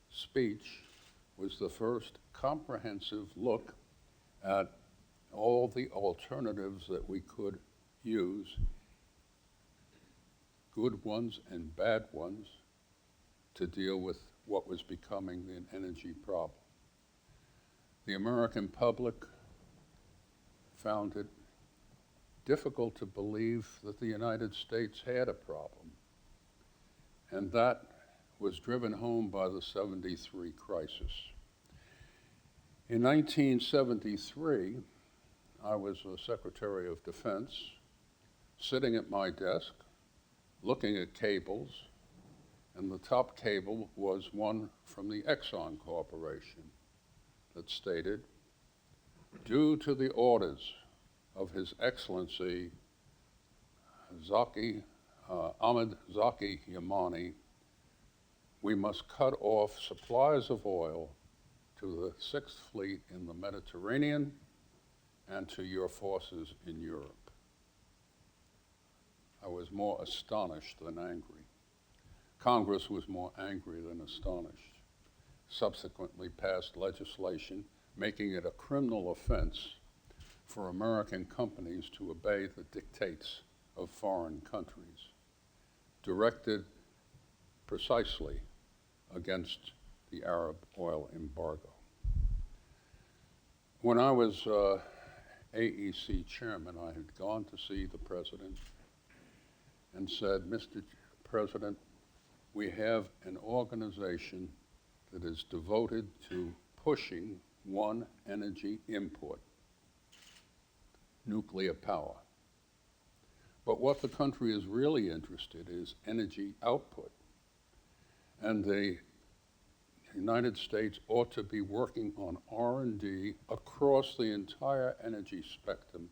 speech was the first comprehensive look at all the alternatives that we could use, good ones and bad ones, to deal with what was becoming an energy problem. The American public found it difficult to believe that the United States had a problem, and that was driven home by the 73 crisis. In 1973, I was the Secretary of Defense, sitting at my desk, looking at cables, and the top cable was one from the Exxon Corporation that stated, due to the orders of His Excellency Ahmed Zaki Yamani, we must cut off supplies of oil to the Sixth Fleet in the Mediterranean and to your forces in Europe. I was more astonished than angry. Congress was more angry than astonished. Subsequently passed legislation making it a criminal offense for American companies to obey the dictates of foreign countries, directed precisely against the Arab oil embargo. When I was AEC chairman, I had gone to see the president and said, Mr. President, we have an organization that is devoted to pushing one energy input, nuclear power. But what the country is really interested in is energy output. And the United States ought to be working on R&D across the entire energy spectrum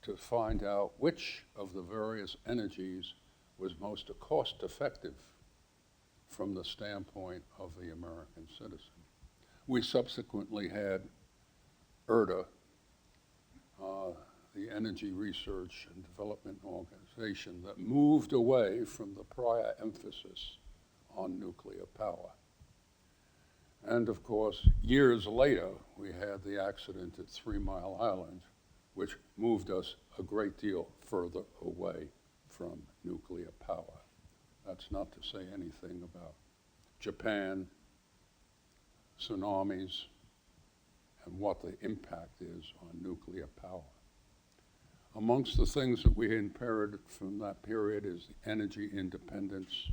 to find out which of the various energies was most cost-effective from the standpoint of the American citizen. We subsequently had ERDA, the Energy Research and Development Organization, that moved away from the prior emphasis on nuclear power. And of course, years later, we had the accident at 3 Mile Island, which moved us a great deal further away from nuclear power. That's not to say anything about Japan, tsunamis, and what the impact is on nuclear power. Amongst the things that we inherited from that period is energy independence.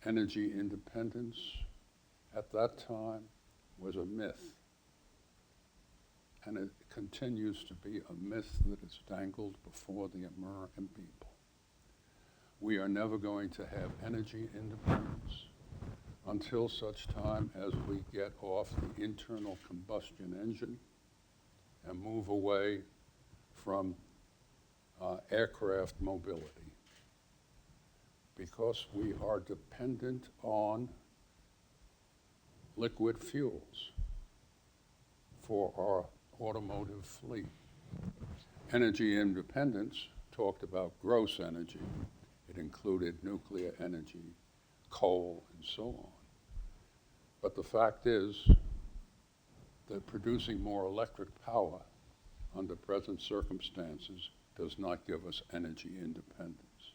Energy independence at that time was a myth, and it continues to be a myth that is dangled before the American people. We are never going to have energy independence until such time as we get off the internal combustion engine and move away from aircraft mobility, because we are dependent on liquid fuels for our automotive fleet. Energy independence talked about gross energy. It included nuclear energy, coal, and so on. But the fact is that producing more electric power under present circumstances does not give us energy independence.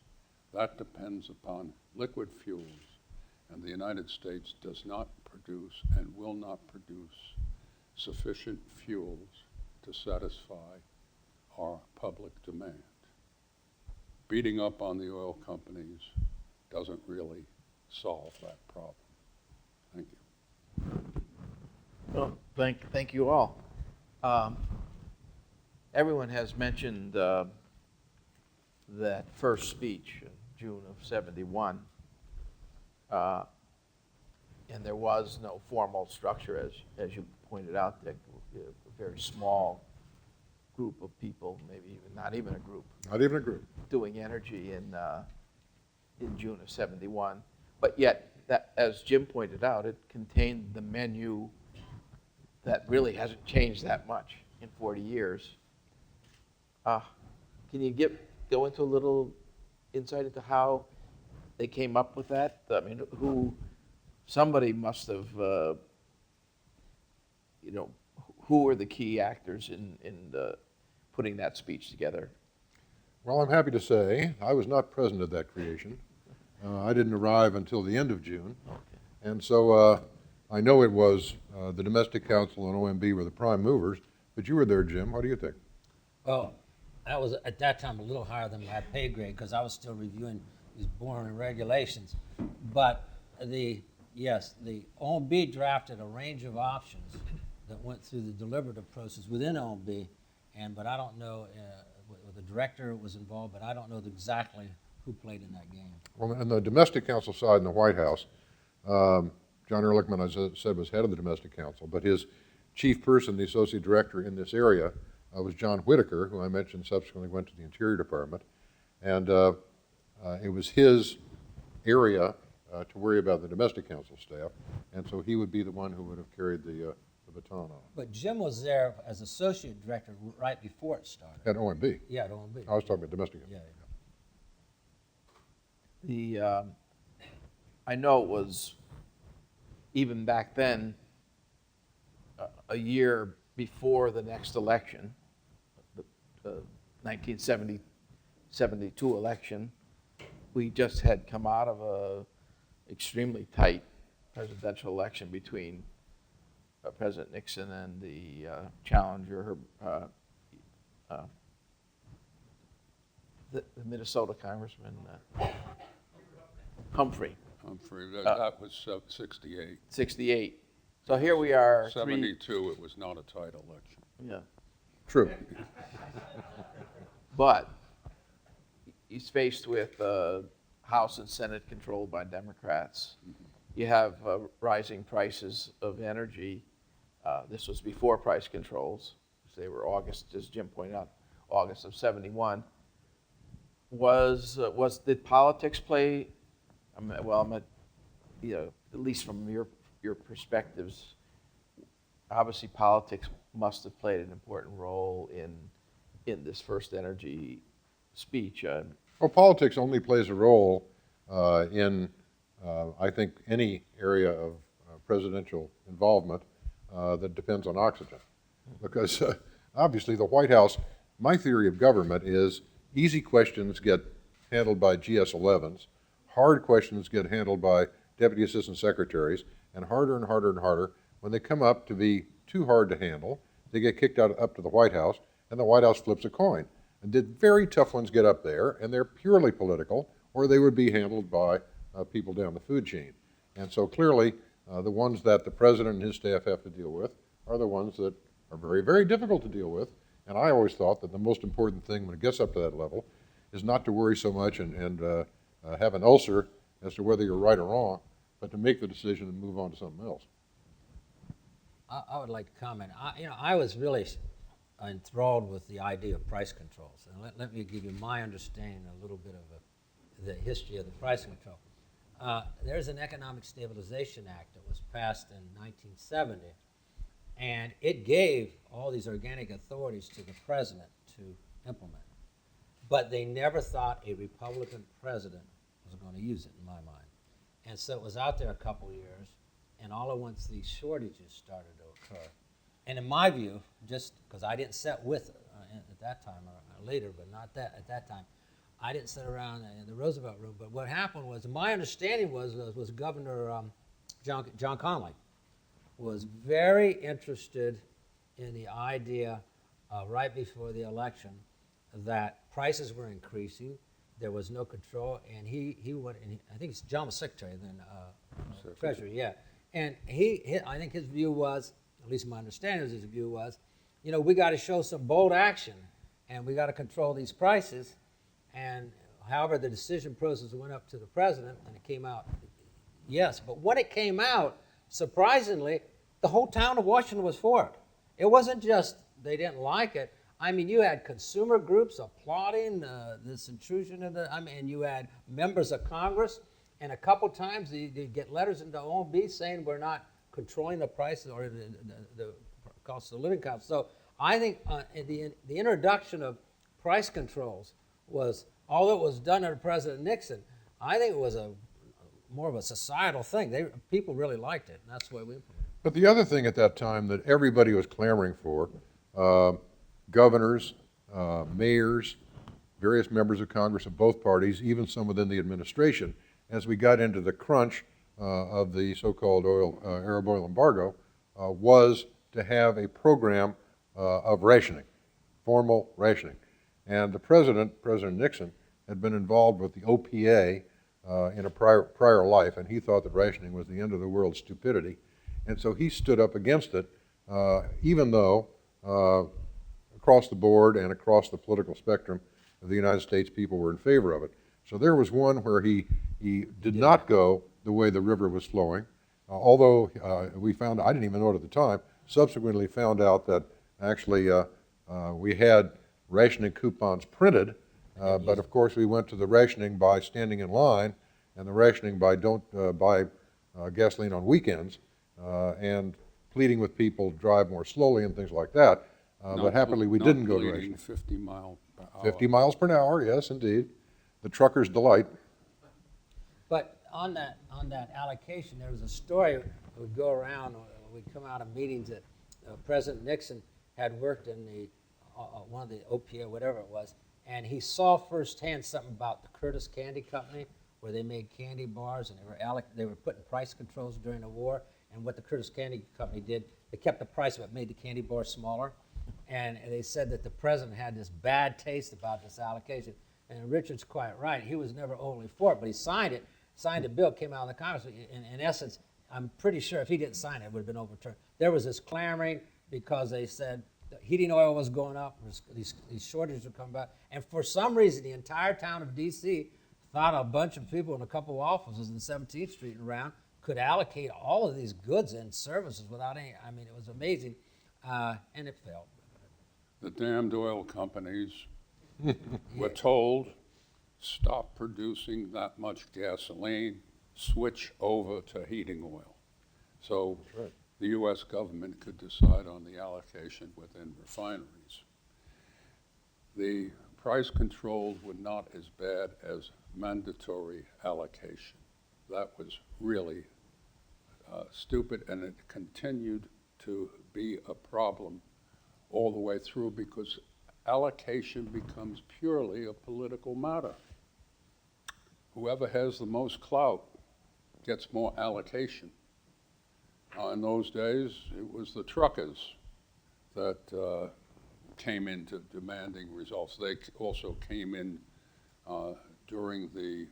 That depends upon liquid fuels, and the United States does not produce and will not produce sufficient fuels to satisfy our public demand. Beating up on the oil companies doesn't really solve that problem. Well, thank you all. Everyone has mentioned that first speech in June of '71, and there was no formal structure, as you pointed out, Dick. A very small group of people, maybe even not even a group, Not even a group. doing energy in June of '71. But yet, that, as Jim pointed out, it contained the menu that really hasn't changed that much in 40 years. Can you go into a little insight into how they came up with that? I mean, somebody must have, who were the key actors in putting that speech together? Well, I'm happy to say I was not present at that creation. I didn't arrive until the end of June. And so I know it was the Domestic Council and OMB were the prime movers, but you were there, Jim. What do you think? Well, that was at that time a little higher than my pay grade because I was still reviewing these boring regulations. But the OMB drafted a range of options that went through the deliberative process within OMB, but I don't know, the director was involved, but I don't know exactly who played in that game. Well, on the Domestic Council side in the White House, John Ehrlichman, as I said, was head of the Domestic Council, but his chief person, the associate director in this area, was John Whitaker, who I mentioned subsequently went to the Interior Department. And it was his area to worry about the Domestic Council staff, and so he would be the one who would have carried the baton on. But Jim was there as associate director right before it started. At OMB. Yeah, at OMB. I was talking about Domestic Council. Yeah. I know it was, even back then, a year before the next election, the 1972 election, we just had come out of a extremely tight presidential election between President Nixon and the challenger, the Minnesota Congressman Humphrey. That was 68. 68. So here we are. 72, it was not a tight election. Yeah. True. But he's faced with House and Senate controlled by Democrats. You have rising prices of energy. This was before price controls. They were August, as Jim pointed out, August of '71. Did politics play? At least from your perspectives, obviously politics must have played an important role in this first energy speech. Well, politics only plays a role in, I think, any area of presidential involvement that depends on oxygen. Because obviously the White House, my theory of government is easy questions get handled by GS-11s, hard questions get handled by deputy assistant secretaries, and harder and harder and harder. When they come up to be too hard to handle, they get kicked out up to the White House, and the White House flips a coin. And the very tough ones get up there, and they're purely political, or they would be handled by people down the food chain. And so clearly, the ones that the president and his staff have to deal with are the ones that are very, very difficult to deal with. And I always thought that the most important thing when it gets up to that level is not to worry so much and have an ulcer as to whether you're right or wrong, but to make the decision and move on to something else. I would like to comment. I was really enthralled with the idea of price controls. And let me give you my understanding, a little bit of the history of the price control. There's an Economic Stabilization Act that was passed in 1970, and it gave all these organic authorities to the president to implement. But they never thought a Republican president was going to use it, in my mind. And so it was out there a couple years, and all at once these shortages started to occur. And in my view, just because I didn't sit with it at that time or later, but not that at that time, I didn't sit around in the Roosevelt room. But what happened was, my understanding was Governor John Connally was very interested in the idea right before the election that prices were increasing, there was no control, and he went, and I think John was secretary then, Treasury, yeah. And I think his view was, at least my understanding of his view was, we got to show some bold action, and we got to control these prices. And however, the decision process went up to the president, and it came out, yes. But when it came out, surprisingly, the whole town of Washington was for it. It wasn't just they didn't like it. I mean, you had consumer groups applauding this intrusion and you had members of Congress, and a couple times you get letters into OMB saying we're not controlling the prices or the cost of living costs. So I think the introduction of price controls was, although it was done under President Nixon, I think it was more of a societal thing. People really liked it, and that's why we implemented it. But the other thing at that time that everybody was clamoring for, governors, mayors, various members of Congress of both parties, even some within the administration, as we got into the crunch of the so-called Arab oil embargo, was to have a program of rationing, formal rationing. And the President Nixon, had been involved with the OPA in a prior life, and he thought that rationing was the end of the world stupidity. And so he stood up against it, even though across the board and across the political spectrum of the United States, people were in favor of it. So there was one where he did not go the way the river was flowing, although we found, I didn't even know it at the time, subsequently found out that actually we had rationing coupons printed, but of course we went to the rationing by standing in line and the rationing by don't buy gasoline on weekends and pleading with people to drive more slowly and things like that. But happily we didn't go to rationing. 50 miles per hour. 50 miles per hour, yes, indeed. The trucker's delight. But on that allocation, there was a story that would go around. We'd come out of meetings that President Nixon had worked in the one of the OPA, whatever it was, and he saw firsthand something about the Curtis Candy Company, where they made candy bars, and they were putting price controls during the war. And what the Curtis Candy Company did, they kept the price but made the candy bars smaller. And they said that the president had this bad taste about this allocation. And Richard's quite right. He was never overly for it, but he signed it. Signed a bill, came out of the Congress. In essence, I'm pretty sure if he didn't sign it, it would have been overturned. There was this clamoring because they said the heating oil was going up, these shortages were coming back. And for some reason, the entire town of D.C. thought a bunch of people in a couple of offices in 17th Street and around could allocate all of these goods and services without any, I mean, it was amazing, and it failed. The damned oil companies were told, stop producing that much gasoline, switch over to heating oil. So the U.S. government could decide on the allocation within refineries. The price controls were not as bad as mandatory allocation. That was really stupid, and it continued to be a problem all the way through because allocation becomes purely a political matter. Whoever has the most clout gets more allocation. In those days, it was the truckers that came into demanding results. They also came in during the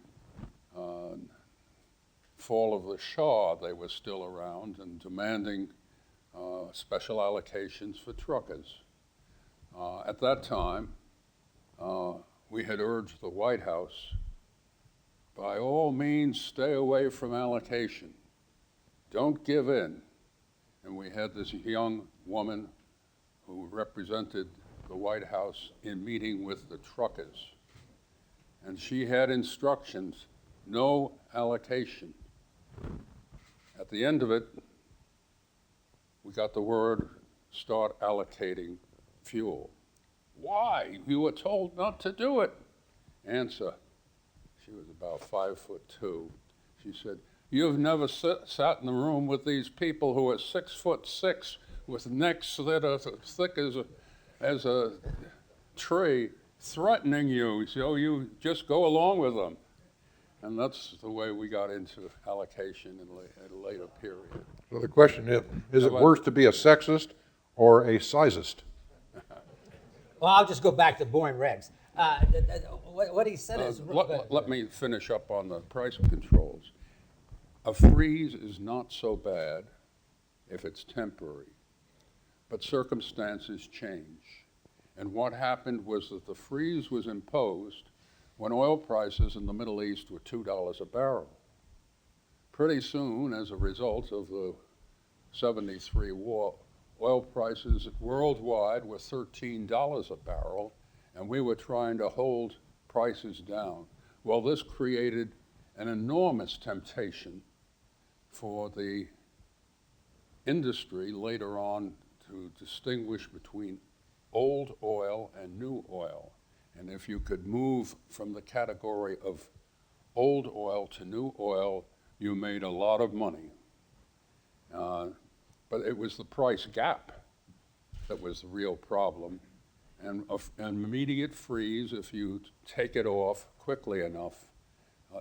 fall of the Shah. They were still around and demanding special allocations for truckers. At that time, we had urged the White House, by all means, stay away from allocation. Don't give in. And we had this young woman who represented the White House in meeting with the truckers. And she had instructions, no allocation. At the end of it, we got the word, start allocating fuel. Why? You were told not to do it. Answer, she was about 5'2". She said, you've never sat in the room with these people who are 6'6", with necks that are thick as a tree, threatening you, so you just go along with them. And that's the way we got into allocation at a later period. So the question is it worse to be a sexist or a sizist? Well, I'll just go back to boring regs. What he said is... Let me finish up on the price controls. A freeze is not so bad if it's temporary, but circumstances change. And what happened was that the freeze was imposed when oil prices in the Middle East were $2 a barrel. Pretty soon, as a result of the 73 war, oil prices worldwide were $13 a barrel, and we were trying to hold prices down. Well, this created an enormous temptation for the industry later on to distinguish between old oil and new oil. And if you could move from the category of old oil to new oil, you made a lot of money. But it was the price gap that was the real problem. And an immediate freeze, if you take it off quickly enough,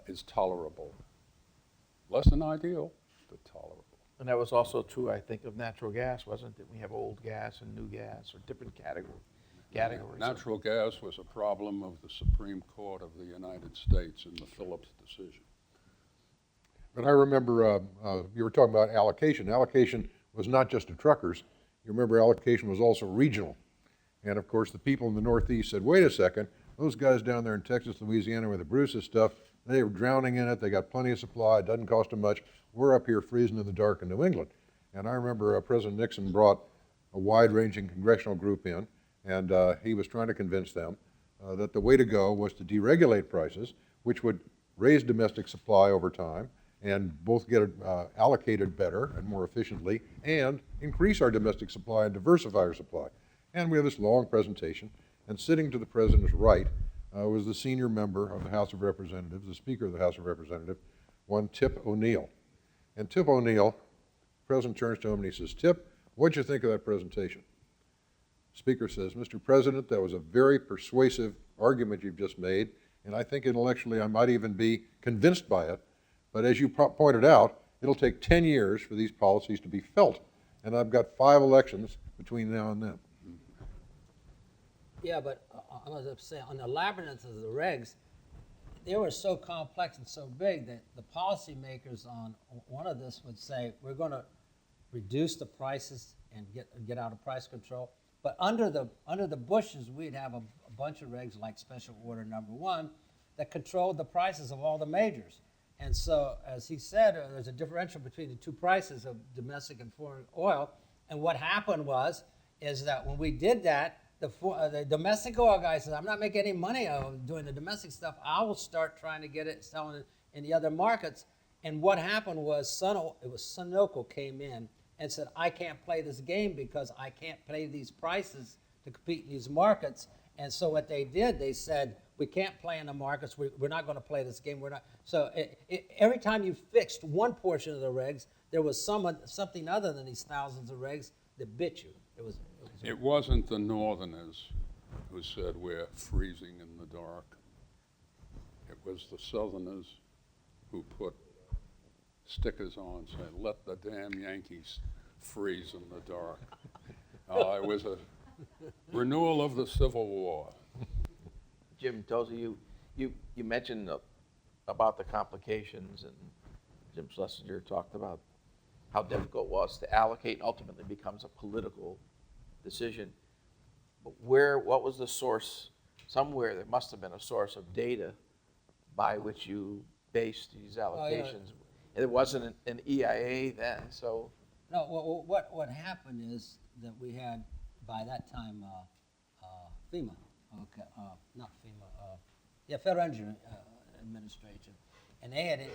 is tolerable. Less than ideal, but tolerable. And that was also true, I think, of natural gas, wasn't it? We have old gas and new gas, or different categories. Natural gas was a problem of the Supreme Court of the United States in the Phillips decision. But I remember you were talking about allocation. Allocation was not just to truckers. You remember allocation was also regional. And of course, the people in the Northeast said, wait a second, those guys down there in Texas, Louisiana with the Bruce's stuff, they were drowning in it. They got plenty of supply. It doesn't cost them much. We're up here freezing in the dark in New England. And I remember President Nixon brought a wide-ranging congressional group in, and he was trying to convince them that the way to go was to deregulate prices, which would raise domestic supply over time and both get it allocated better and more efficiently and increase our domestic supply and diversify our supply. And we have this long presentation, and sitting to the president's right was the senior member of the House of Representatives, the Speaker of the House of Representatives, one Tip O'Neill. And Tip O'Neill, the president turns to him and he says, Tip, what'd you think of that presentation? Speaker says, Mr. President, that was a very persuasive argument you've just made, and I think intellectually I might even be convinced by it, but as you pointed out, it'll take 10 years for these policies to be felt, and I've got 5 elections between now and then. Yeah, but I was saying, on the labyrinth of the regs, they were so complex and so big that the policymakers on one of this would say, we're going to reduce the prices and get out of price control. But under the Bushes, we'd have a bunch of regs like Special Order Number 1 that controlled the prices of all the majors. And so, as he said, there's a differential between the two prices of domestic and foreign oil. And what happened is that when we did that, the domestic oil guy says, I'm not making any money doing the domestic stuff. I will start trying to get it selling it in the other markets. And what happened was Sunoco came in and said, I can't play this game because I can't pay these prices to compete in these markets. And so what they did, they said, we can't play in the markets. We're not going to play this game. We're not. So every time you fixed one portion of the regs, there was something other than these thousands of regs that bit you. It wasn't the Northerners who said we're freezing in the dark. It was the Southerners who put stickers on saying, let the damn Yankees freeze in the dark. It was a renewal of the Civil War. Jim, Tozzi, you mentioned about the complications, and Jim Schlesinger talked about how difficult it was to allocate, and ultimately becomes a political decision. But what was the source? Somewhere there must have been a source of data by which you based these allocations. And it wasn't an EIA then, so. No, what happened is that we had, by that time, FEMA, not FEMA, Federal Energy Administration, and they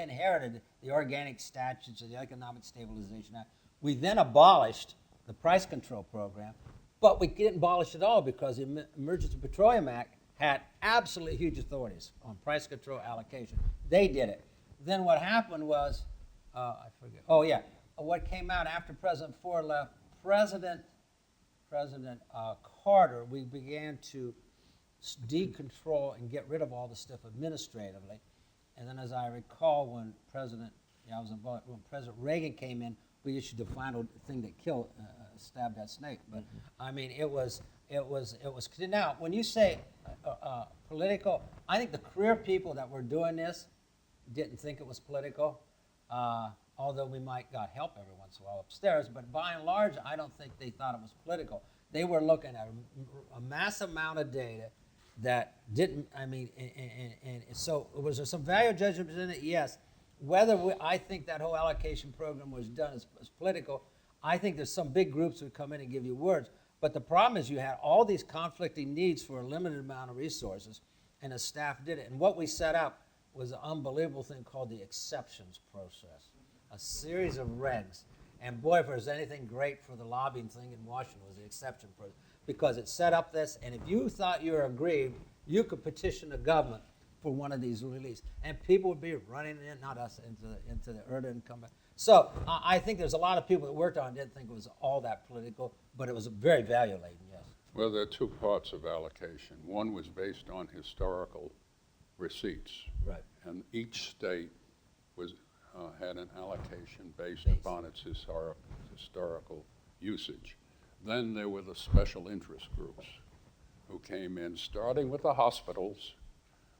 inherited the organic statutes of the Economic Stabilization Act. We then abolished the price control program, but we didn't abolish it all because the Emergency Petroleum Act had absolutely huge authorities on price control allocation. They did it. Then what happened was, I forget. Oh yeah, what came out after President Ford left, President Carter, we began to decontrol and get rid of all the stuff administratively. And then, as I recall, when President Reagan came in, we issued the final thing that killed, stabbed that snake. But I mean, it was. Now, when you say political, I think the career people that were doing this, didn't think it was political, although we might got help every once in a while upstairs, but by and large, I don't think they thought it was political. They were looking at a massive amount of data that didn't, and so was there some value judgments in it? Yes. Whether I think that whole allocation program was done as political, I think there's some big groups who come in and give you words. But the problem is you had all these conflicting needs for a limited amount of resources, and the staff did it. And what we set up was an unbelievable thing called the exceptions process, a series of regs. And boy, if there's anything great for the lobbying thing in Washington was the exception process, because it set up this, and if you thought you were aggrieved, you could petition the government for one of these release, and people would be running in, not us, into the earned income. So I think there's a lot of people that worked on it didn't think it was all that political, but it was very value-laden, yes. Well, there are two parts of allocation. One was based on historical receipts. Right. And each state was, had an allocation based upon its historical usage. Then there were the special interest groups who came in, starting with the hospitals.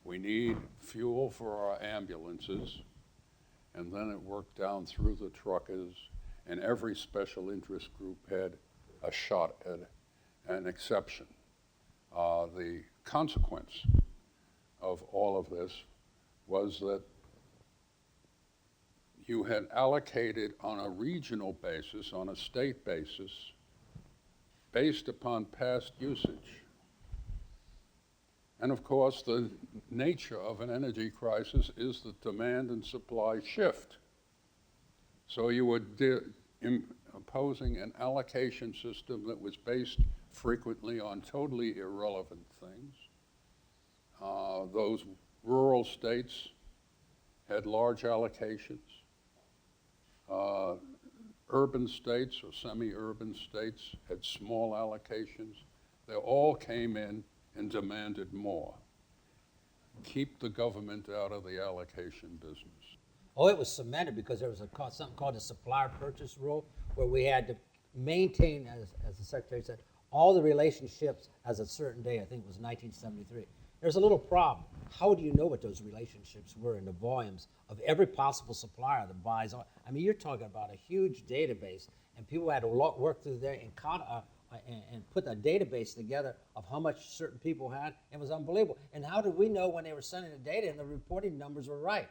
We need fuel for our ambulances. And then it worked down through the truckers, and every special interest group had a shot at an exception. The consequence of all of this was that you had allocated on a regional basis, on a state basis, based upon past usage. And of course, the nature of an energy crisis is that demand and supply shift. So you were imposing an allocation system that was based frequently on totally irrelevant things. Those rural states had large allocations. Urban states or semi-urban states had small allocations. They all came in and demanded more. Keep the government out of the allocation business. Oh, it was cemented because there was something called the supplier purchase rule, where we had to maintain, as the Secretary said, all the relationships as a certain day. I think it was 1973. There's a little problem. How do you know what those relationships were in the volumes of every possible supplier that buys oil? I mean, you're talking about a huge database, and people had to work through there and put a database together of how much certain people had. It was unbelievable. And how did we know when they were sending the data and the reporting numbers were right?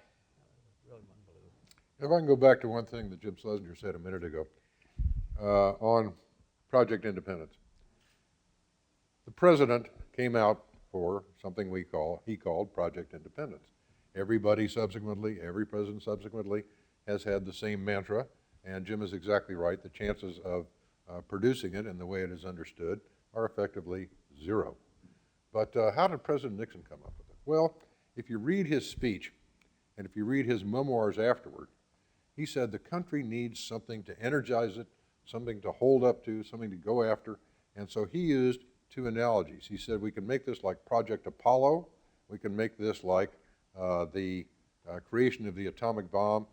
Really unbelievable. If I can go back to one thing that Jim Schlesinger said a minute ago on Project Independence. The president came out for something he called Project Independence. Every president subsequently has had the same mantra, and Jim is exactly right. The chances of producing it in the way it is understood are effectively zero. But how did President Nixon come up with it? Well, if you read his speech, and if you read his memoirs afterward, he said the country needs something to energize it, something to hold up to, something to go after, and so he used two analogies. He said we can make this like Project Apollo, we can make this like the creation of the atomic bomb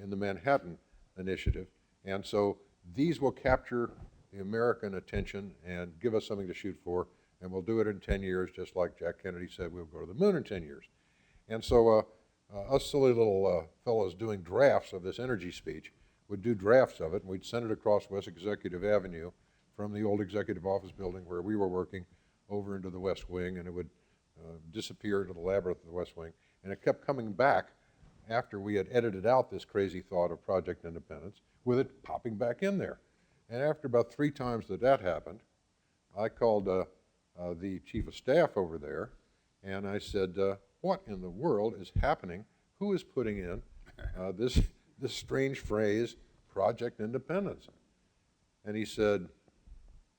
in the Manhattan Initiative, and so these will capture the American attention and give us something to shoot for, and we'll do it in 10 years, just like Jack Kennedy said we'll go to the moon in 10 years. And so us silly little fellows doing drafts of this energy speech would do drafts of it, and we'd send it across West Executive Avenue from the old executive office building where we were working over into the West Wing, and it would disappear into the labyrinth of the West Wing. And it kept coming back after we had edited out this crazy thought of Project Independence, with it popping back in there. And after about 3 times that happened, I called the chief of staff over there, and I said, what in the world is happening? Who is putting in this strange phrase, Project Independence? And he said,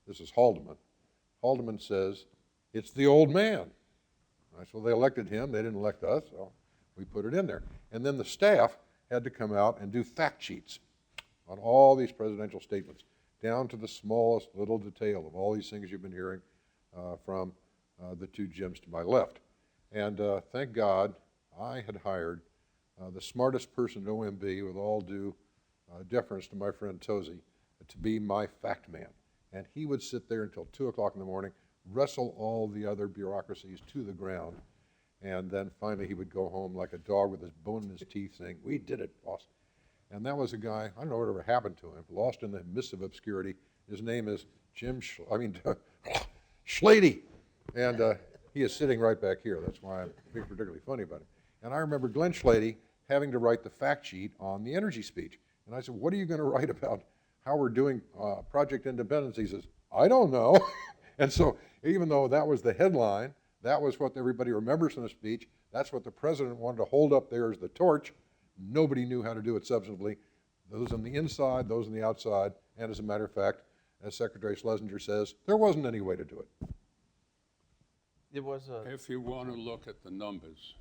this is Haldeman. Haldeman says, it's the old man. I said, well, they elected him, they didn't elect us, so we put it in there. And then the staff had to come out and do fact sheets on all these presidential statements, down to the smallest little detail of all these things you've been hearing from the two Jims to my left. And thank God I had hired the smartest person at OMB, with all due deference to my friend Tozzi, to be my fact man. And he would sit there until 2 o'clock in the morning, wrestle all the other bureaucracies to the ground, And then finally he would go home like a dog with his bone in his teeth saying, "We did it, boss." And that was a guy, I don't know whatever happened to him, lost in the mist of obscurity. His name is Schlady. And he is sitting right back here. That's why I'm being particularly funny about it. And I remember Glenn Schlady having to write the fact sheet on the energy speech. And I said, "What are you going to write about how we're doing Project Independence?" He says, "I don't know." And so even though that was the headline, that was what everybody remembers from the speech, that's what the president wanted to hold up there as the torch, nobody knew how to do it substantively. Those on the inside, those on the outside, and as a matter of fact, as Secretary Schlesinger says, there wasn't any way to do it. There was a, If you want to look at the numbers,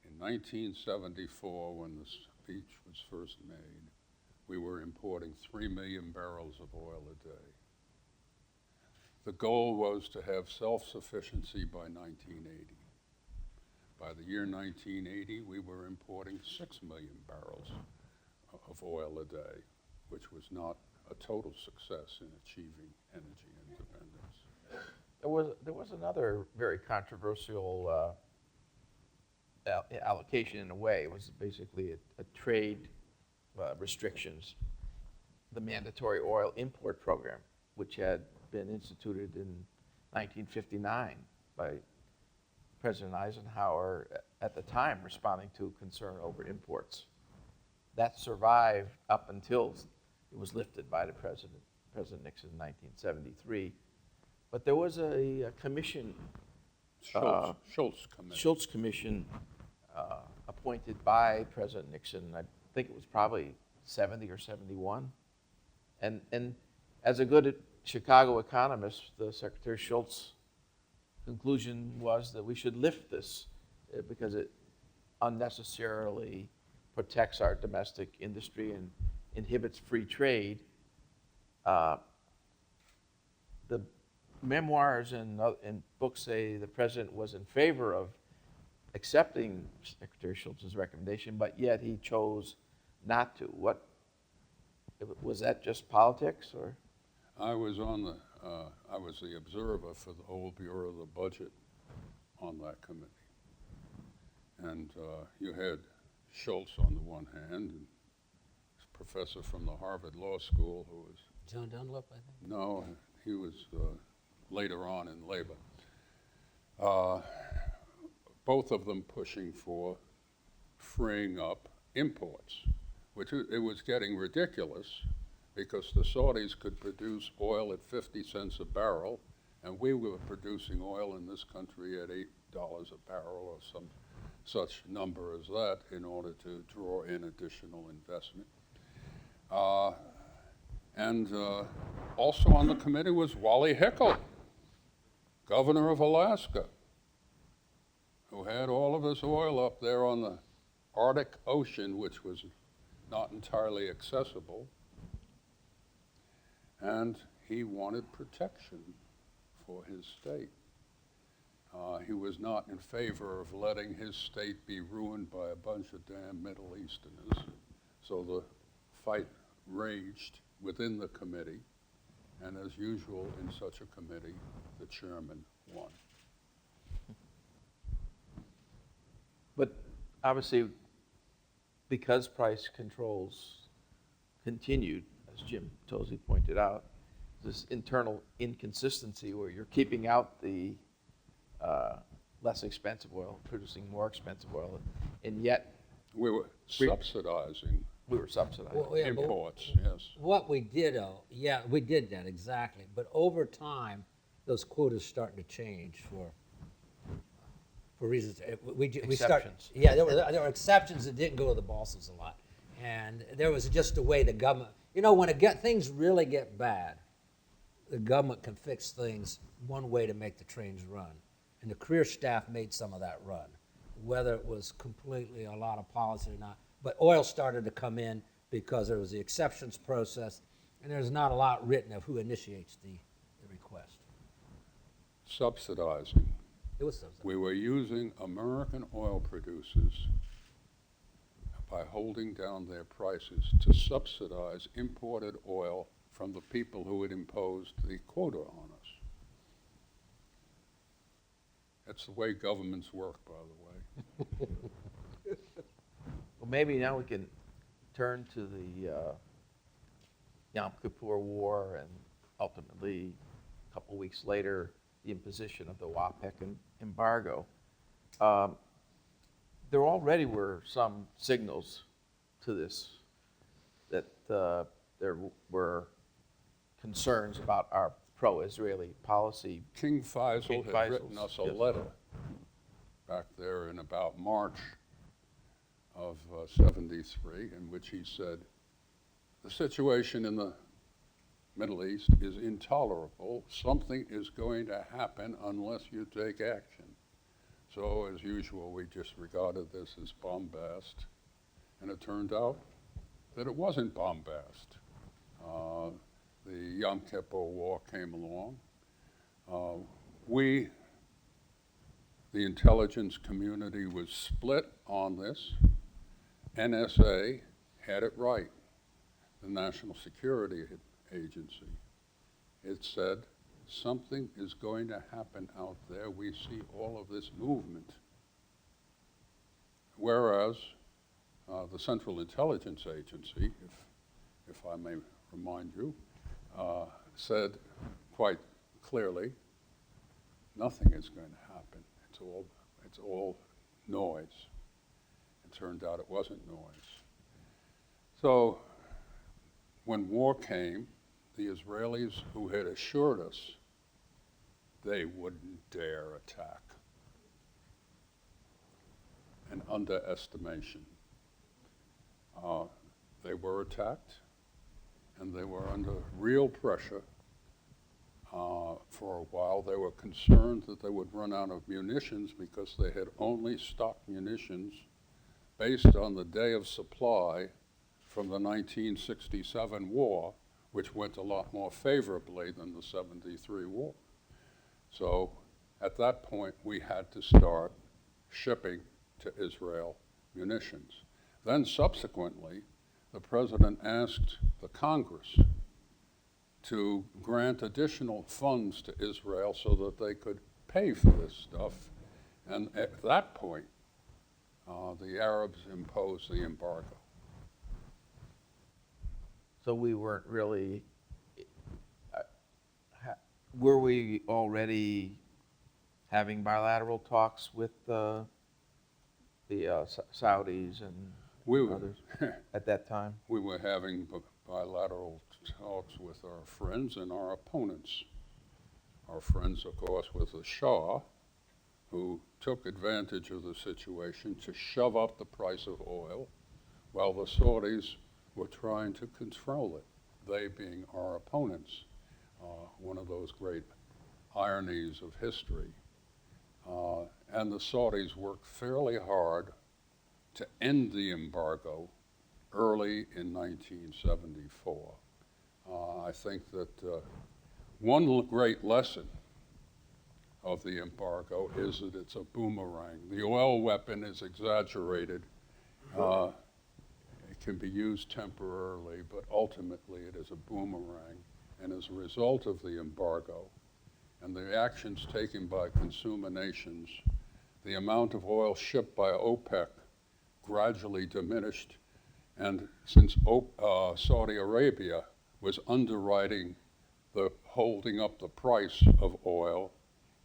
in 1974, when the speech was first made, we were importing 3 million barrels of oil a day. The goal was to have self-sufficiency by 1980. By the year 1980, we were importing 6 million barrels of oil a day, which was not a total success in achieving energy independence. there was another very controversial allocation in a way. It was basically a trade restrictions, the mandatory oil import program, which had been instituted in 1959 by President Eisenhower at the time, responding to concern over imports. That survived up until it was lifted by President Nixon in 1973. But there was a commission, Schultz Commission, appointed by President Nixon. I think it was probably 70 or 71. And as a good Chicago economist, the Secretary Schultz conclusion was that we should lift this because it unnecessarily protects our domestic industry and inhibits free trade. The memoirs and books say the president was in favor of accepting Secretary Schultz's recommendation, but yet he chose not to. What was that? Just politics, or? I was the observer for the whole Bureau of the Budget on that committee. And you had Schultz on the one hand, and this professor from the Harvard Law School who was... John Dunlop, I think? No, he was later on in labor. Both of them pushing for freeing up imports, which it was getting ridiculous because the Saudis could produce oil at 50 cents a barrel, and we were producing oil in this country at $8 a barrel or some such number as that in order to draw in additional investment. And also on the committee was Wally Hickel, governor of Alaska, who had all of his oil up there on the Arctic Ocean, which was not entirely accessible. And he wanted protection for his state. He was not in favor of letting his state be ruined by a bunch of damn Middle Easterners. So the fight raged within the committee, and as usual in such a committee, the chairman won. But obviously, because price controls continued, as Jim Tozzi pointed out, this internal inconsistency where you're keeping out the less expensive oil, producing more expensive oil, and yet We were subsidizing we were subsidizing. Well, yeah, but imports, yes. what we did, yeah, we did that, exactly. But over time, those quotas starting to change for reasons. We start. Exceptions. Yeah, there were exceptions that didn't go to the bosses a lot. And there was just a way the government, when things really get bad, the government can fix things one way to make the trains run. And the career staff made some of that run, whether it was completely a lot of policy or not. But oil started to come in because there was the exceptions process, and there's not a lot written of who initiates the request. Subsidizing. It was subsidized. We were using American oil producers by holding down their prices to subsidize imported oil from the people who had imposed the quota on us. That's the way governments work, by the way. Well, maybe now we can turn to the Yom Kippur War and ultimately, a couple weeks later, the imposition of the OPEC embargo. There already were some signals to this, that there were concerns about our pro-Israeli policy. King Faisal King had Faisal's, written us a yes. letter back there in about March of 73, in which he said, the situation in the Middle East is intolerable. Something is going to happen unless you take action. So, as usual, we just regarded this as bombast, and it turned out that it wasn't bombast. The Yom Kippur War came along. The intelligence community was split on this. NSA had it right, the National Security Agency. It said, something is going to happen out there. We see all of this movement. Whereas the Central Intelligence Agency, if I may remind you, said quite clearly, nothing is going to happen. It's all noise. It turned out it wasn't noise. So when war came, the Israelis, who had assured us they wouldn't dare attack, an underestimation. They were attacked, and they were under real pressure for a while. They were concerned that they would run out of munitions because they had only stocked munitions based on the day of supply from the 1967 war, which went a lot more favorably than the 73 war. So at that point, we had to start shipping to Israel munitions. Then subsequently, the president asked the Congress to grant additional funds to Israel so that they could pay for this stuff. And at that point, the Arabs imposed the embargo. So we weren't really, were we already having bilateral talks with the Saudis and others at that time? We were having bilateral talks with our friends and our opponents. Our friends, of course, with the Shah, who took advantage of the situation to shove up the price of oil, while the Saudis were trying to control it, they being our opponents. One of those great ironies of history. And the Saudis worked fairly hard to end the embargo early in 1974. I think that one great lesson of the embargo is that it's a boomerang. The oil weapon is exaggerated. It can be used temporarily, but ultimately it is a boomerang. And as a result of the embargo and the actions taken by consumer nations, the amount of oil shipped by OPEC gradually diminished. And since Saudi Arabia was underwriting the holding up the price of oil,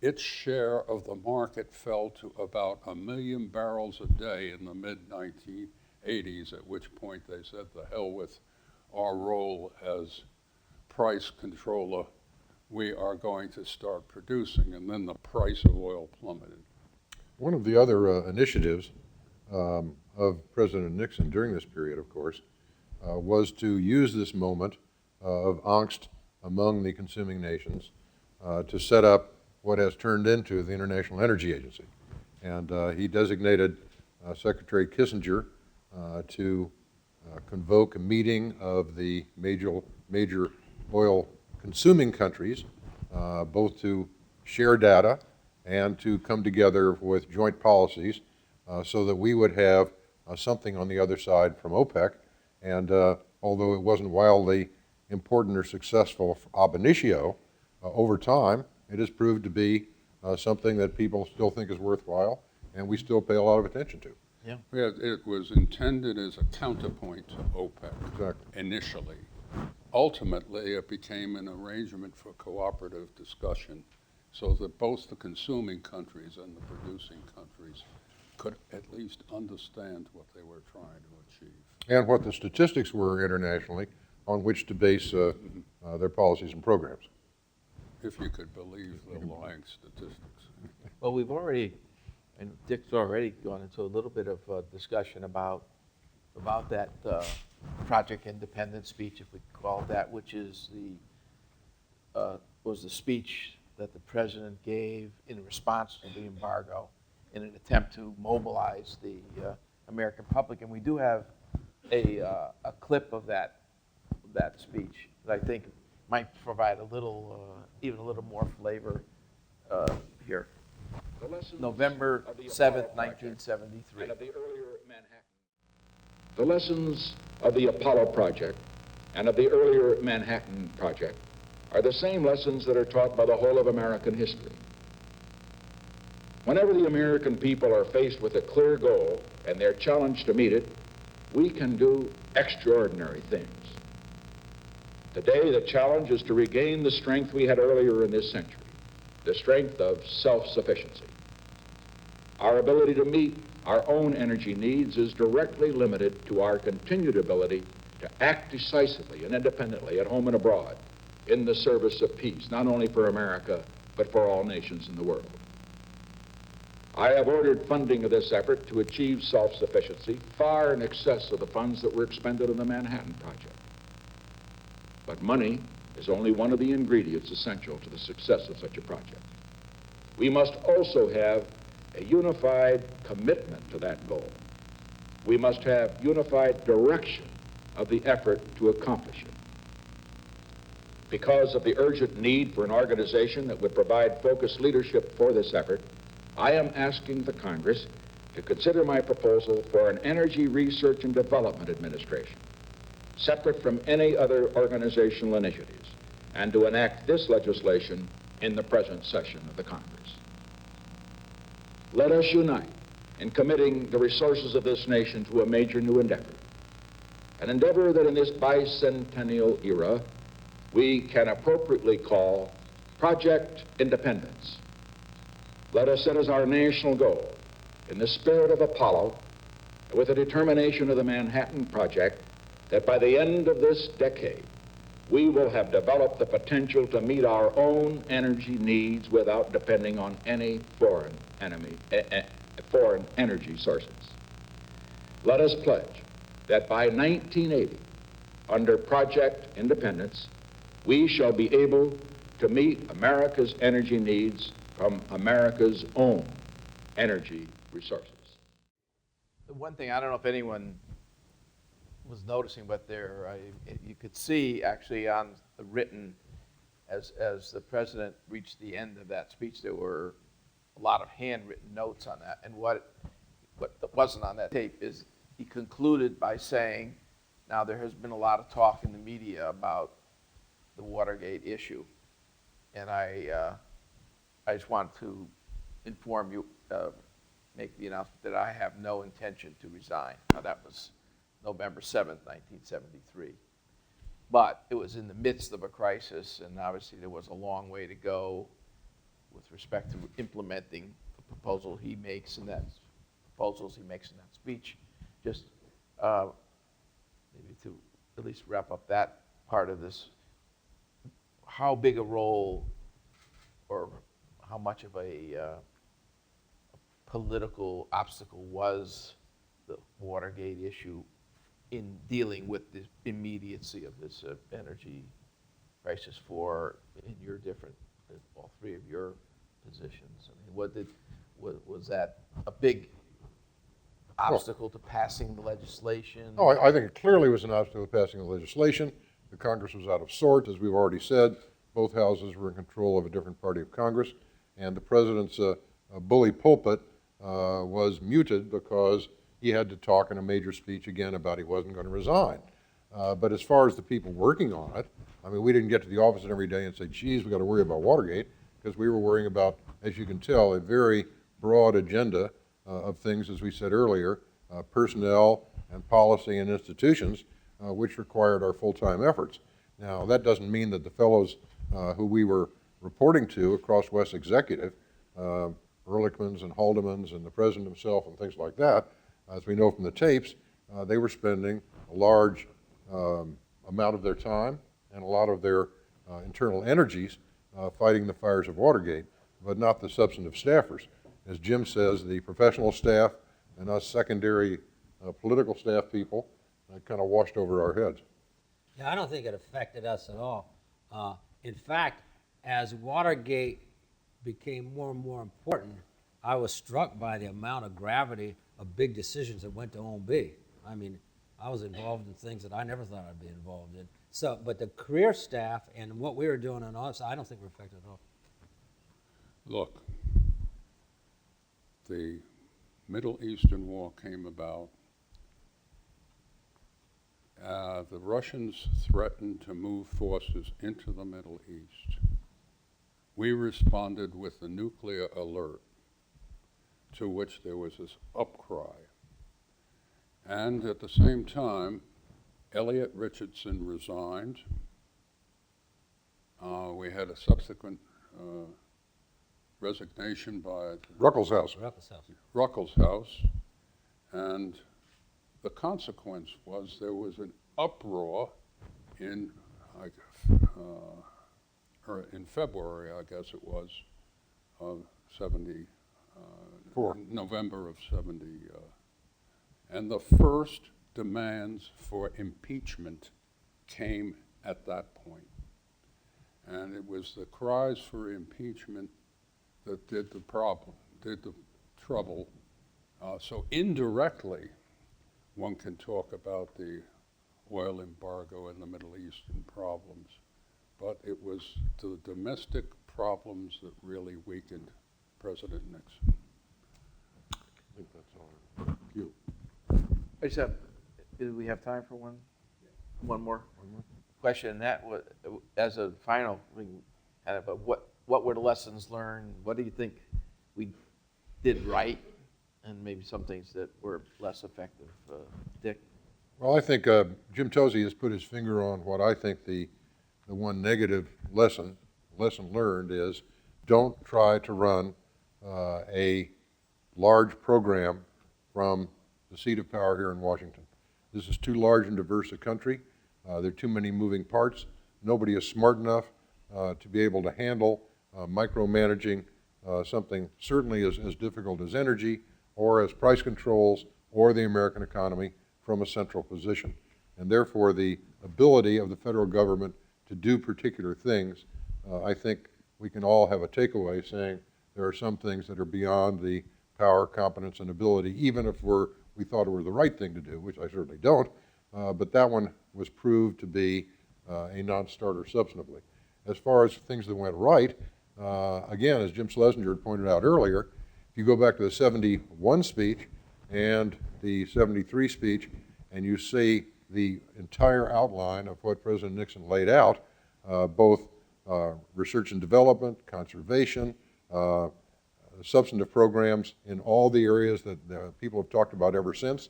its share of the market fell to about 1 million barrels a day in the mid-1980s, at which point they said, the hell with our role as price controller, we are going to start producing, and then the price of oil plummeted. One of the other initiatives of President Nixon during this period, of course, was to use this moment of angst among the consuming nations to set up what has turned into the International Energy Agency. And he designated Secretary Kissinger to convoke a meeting of the major oil consuming countries, both to share data and to come together with joint policies so that we would have something on the other side from OPEC. And although it wasn't wildly important or successful ab initio, over time it has proved to be something that people still think is worthwhile, and we still pay a lot of attention to. Yeah, it was intended as a counterpoint to OPEC. Exactly. Initially. Ultimately, it became an arrangement for cooperative discussion so that both the consuming countries and the producing countries could at least understand what they were trying to achieve. And what the statistics were internationally on which to base their policies and programs. If you could believe the lying statistics. Well, we've already, and Dick's already gone into a little bit of discussion about that Project Independence speech, if we call it that, which is was the speech that the president gave in response to the embargo in an attempt to mobilize the American public. And we do have a clip of that speech that I think might provide a little, even a little more flavor here. November 7th, 1973. The lessons of the Apollo project and of the earlier Manhattan project are the same lessons that are taught by the whole of American history. Whenever the American people are faced with a clear goal and they're challenged to meet it, we can do extraordinary things. Today, the challenge is to regain the strength we had earlier in this century, the strength of self-sufficiency. Our ability to meet our own energy needs is directly limited to our continued ability to act decisively and independently at home and abroad in the service of peace, not only for America, but for all nations in the world. I have ordered funding of this effort to achieve self-sufficiency far in excess of the funds that were expended on the Manhattan Project. But money is only one of the ingredients essential to the success of such a project. We must also have a unified commitment to that goal. We must have unified direction of the effort to accomplish it. Because of the urgent need for an organization that would provide focused leadership for this effort, I am asking the Congress to consider my proposal for an Energy Research and Development Administration, separate from any other organizational initiatives, and to enact this legislation in the present session of the Congress. Let us unite in committing the resources of this nation to a major new endeavor, an endeavor that in this bicentennial era we can appropriately call Project Independence. Let us set as our national goal, in the spirit of Apollo, with the determination of the Manhattan Project, that by the end of this decade, we will have developed the potential to meet our own energy needs without depending on any foreign energy sources. Let us pledge that by 1980, under Project Independence, we shall be able to meet America's energy needs from America's own energy resources. The one thing, I don't know if anyone was noticing, but you could see actually on the written, as the president reached the end of that speech, there were a lot of handwritten notes on that. And what wasn't on that tape is he concluded by saying, now there has been a lot of talk in the media about the Watergate issue. And I just want to inform you, make the announcement that I have no intention to resign. Now that was November 7th, 1973. But it was in the midst of a crisis, and obviously there was a long way to go with respect to implementing the proposals he makes in that speech. Just maybe to at least wrap up that part of this, how big a role or how much of a political obstacle was the Watergate issue in dealing with the immediacy of this energy crisis in your different, all three of your positions? I mean, was that a big obstacle to passing the legislation? Oh, I think it clearly was an obstacle to passing the legislation. The Congress was out of sorts, as we've already said. Both houses were in control of a different party of Congress, and the president's bully pulpit was muted because he had to talk in a major speech again about he wasn't going to resign. But as far as the people working on it, I mean, we didn't get to the office every day and say, geez, we got to worry about Watergate, because we were worrying about as you can tell, a very broad agenda of things, as we said earlier, personnel and policy and institutions, which required our full-time efforts. Now, that doesn't mean that the fellows who we were reporting to across West Executive, Ehrlichmans and Haldeman's and the president himself and things like that, as we know from the tapes, they were spending a large amount of their time and a lot of their internal energies fighting the fires of Watergate, but not the substantive staffers. As Jim says, the professional staff and us secondary political staff people kind of washed over our heads. Yeah, I don't think it affected us at all. In fact, as Watergate became more and more important, I was struck by the amount of gravity of big decisions that went to OMB. I mean, I was involved in things that I never thought I'd be involved in. So, but the career staff and what we were doing on us, I don't think we're affected at all. Look, the Middle Eastern War came about. The Russians threatened to move forces into the Middle East. We responded with a nuclear alert, to which there was this upcry. And at the same time, Elliot Richardson resigned. We had a subsequent resignation by Ruckelshaus. Ruckelshaus, and the consequence was there was an uproar in in February, I guess it was, of 74, November of 70, and the first demands for impeachment came at that point. And it was the cries for impeachment that did the trouble. So indirectly, one can talk about the oil embargo and the Middle Eastern problems, but it was the domestic problems that really weakened President Nixon. I think that's all. Thank you. I just have, do we have time for one more question? That was, as a final, kind of what were the lessons learned? What do you think we did right, and maybe some things that were less effective? Dick? Well, I think Jim Tozzi has put his finger on what I think the one negative lesson learned is, don't try to run a large program from the seat of power here in Washington. This is too large and diverse a country. There are too many moving parts. Nobody is smart enough to be able to handle micromanaging something certainly as difficult as energy or as price controls or the American economy from a central position. And therefore, the ability of the federal government to do particular things, I think we can all have a takeaway saying there are some things that are beyond the power, competence, and ability, even if we thought it were the right thing to do, which I certainly don't, but that one was proved to be a non-starter substantively. As far as things that went right, again, as Jim Schlesinger had pointed out earlier, if you go back to the 71 speech and the 73 speech, and you see the entire outline of what President Nixon laid out, both research and development, conservation, substantive programs in all the areas that people have talked about ever since,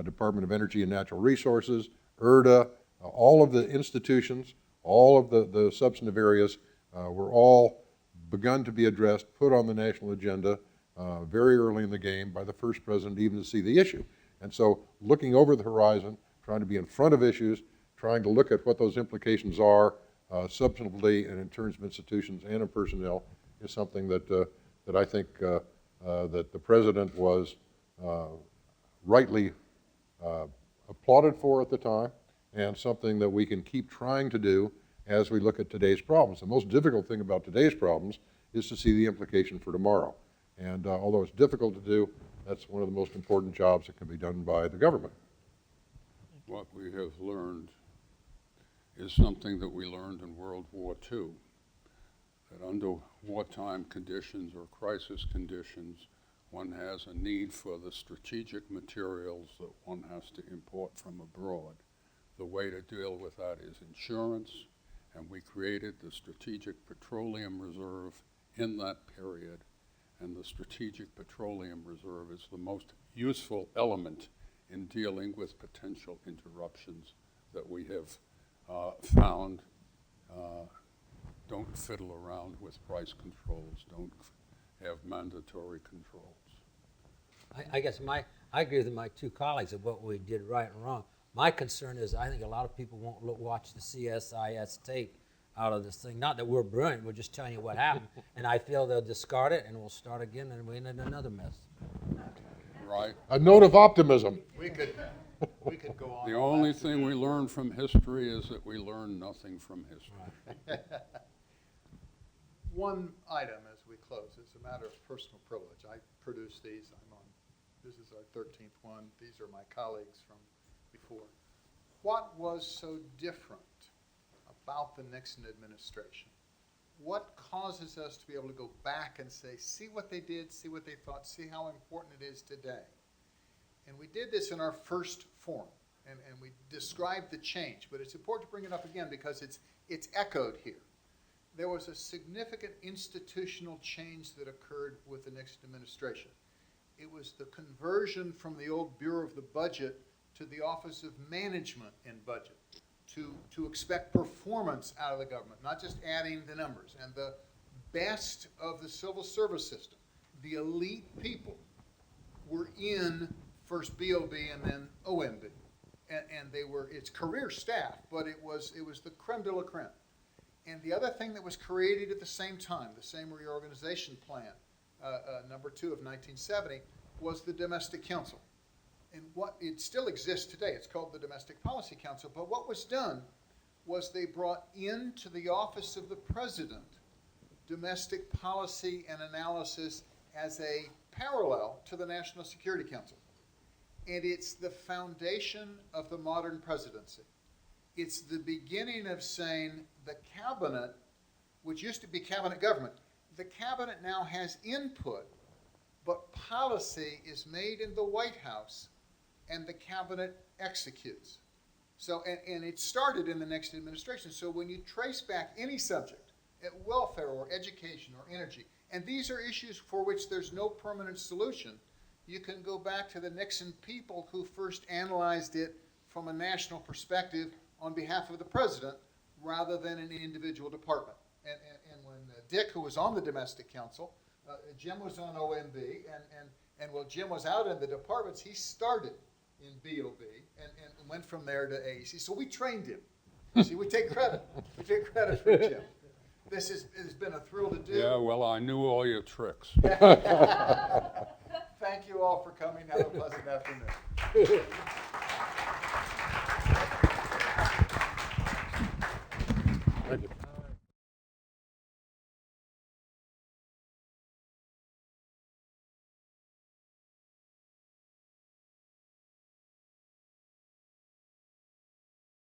Department of Energy and Natural Resources, ERDA, all of the institutions, all of the substantive areas were all begun to be addressed, put on the national agenda very early in the game by the first president even to see the issue. And so looking over the horizon, trying to be in front of issues, trying to look at what those implications are substantively and in terms of institutions and in personnel is something that I think that the president was rightly applauded for at the time, and something that we can keep trying to do as we look at today's problems. The most difficult thing about today's problems is to see the implication for tomorrow. And although it's difficult to do, that's one of the most important jobs that can be done by the government. What we have learned is something that we learned in World War II, that under wartime conditions or crisis conditions, one has a need for the strategic materials that one has to import from abroad. The way to deal with that is insurance, and we created the Strategic Petroleum Reserve in that period, and the Strategic Petroleum Reserve is the most useful element in dealing with potential interruptions that we have found. Don't fiddle around with price controls. Don't have mandatory controls. I guess I agree with my two colleagues of what we did right and wrong. My concern is I think a lot of people won't watch the CSIS tape out of this thing. Not that we're brilliant, we're just telling you what happened. And I feel they'll discard it and we'll start again and we end in another mess. Right? A note of optimism. We could go on. The only thing we learn from history is that we learn nothing from history. One item as we close, it's a matter of personal privilege. I produce these, this is our 13th one. These are my colleagues from before. What was so different about the Nixon administration? What causes us to be able to go back and say, see what they did, see what they thought, see how important it is today? And we did this in our first forum, and we described the change, but it's important to bring it up again because it's echoed here. There was a significant institutional change that occurred with the Nixon administration. It was the conversion from the old Bureau of the Budget to the Office of Management and Budget, to expect performance out of the government, not just adding the numbers. And the best of the civil service system, the elite people, were in first BOB and then OMB. And they were, it's career staff, but it was the creme de la creme. And the other thing that was created at the same time, the same reorganization plan, number 2 of 1970, was the Domestic Council. And what it still exists today, it's called the Domestic Policy Council, but what was done was they brought into the office of the president domestic policy and analysis as a parallel to the National Security Council. And it's the foundation of the modern presidency. It's the beginning of saying the cabinet, which used to be cabinet government, the cabinet now has input, but policy is made in the White House and the cabinet executes. So, and it started in the Nixon administration. So when you trace back any subject, welfare or education or energy, and these are issues for which there's no permanent solution, you can go back to the Nixon people who first analyzed it from a national perspective on behalf of the president rather than an individual department. And when Dick, who was on the Domestic Council, Jim was on OMB, and while Jim was out in the departments, he started in BOB and went from there to AEC. So we trained him. See, we take credit. We take credit for Jim. This has been a thrill to do. Yeah, well, I knew all your tricks. Thank you all for coming. Have a pleasant afternoon. Thank you.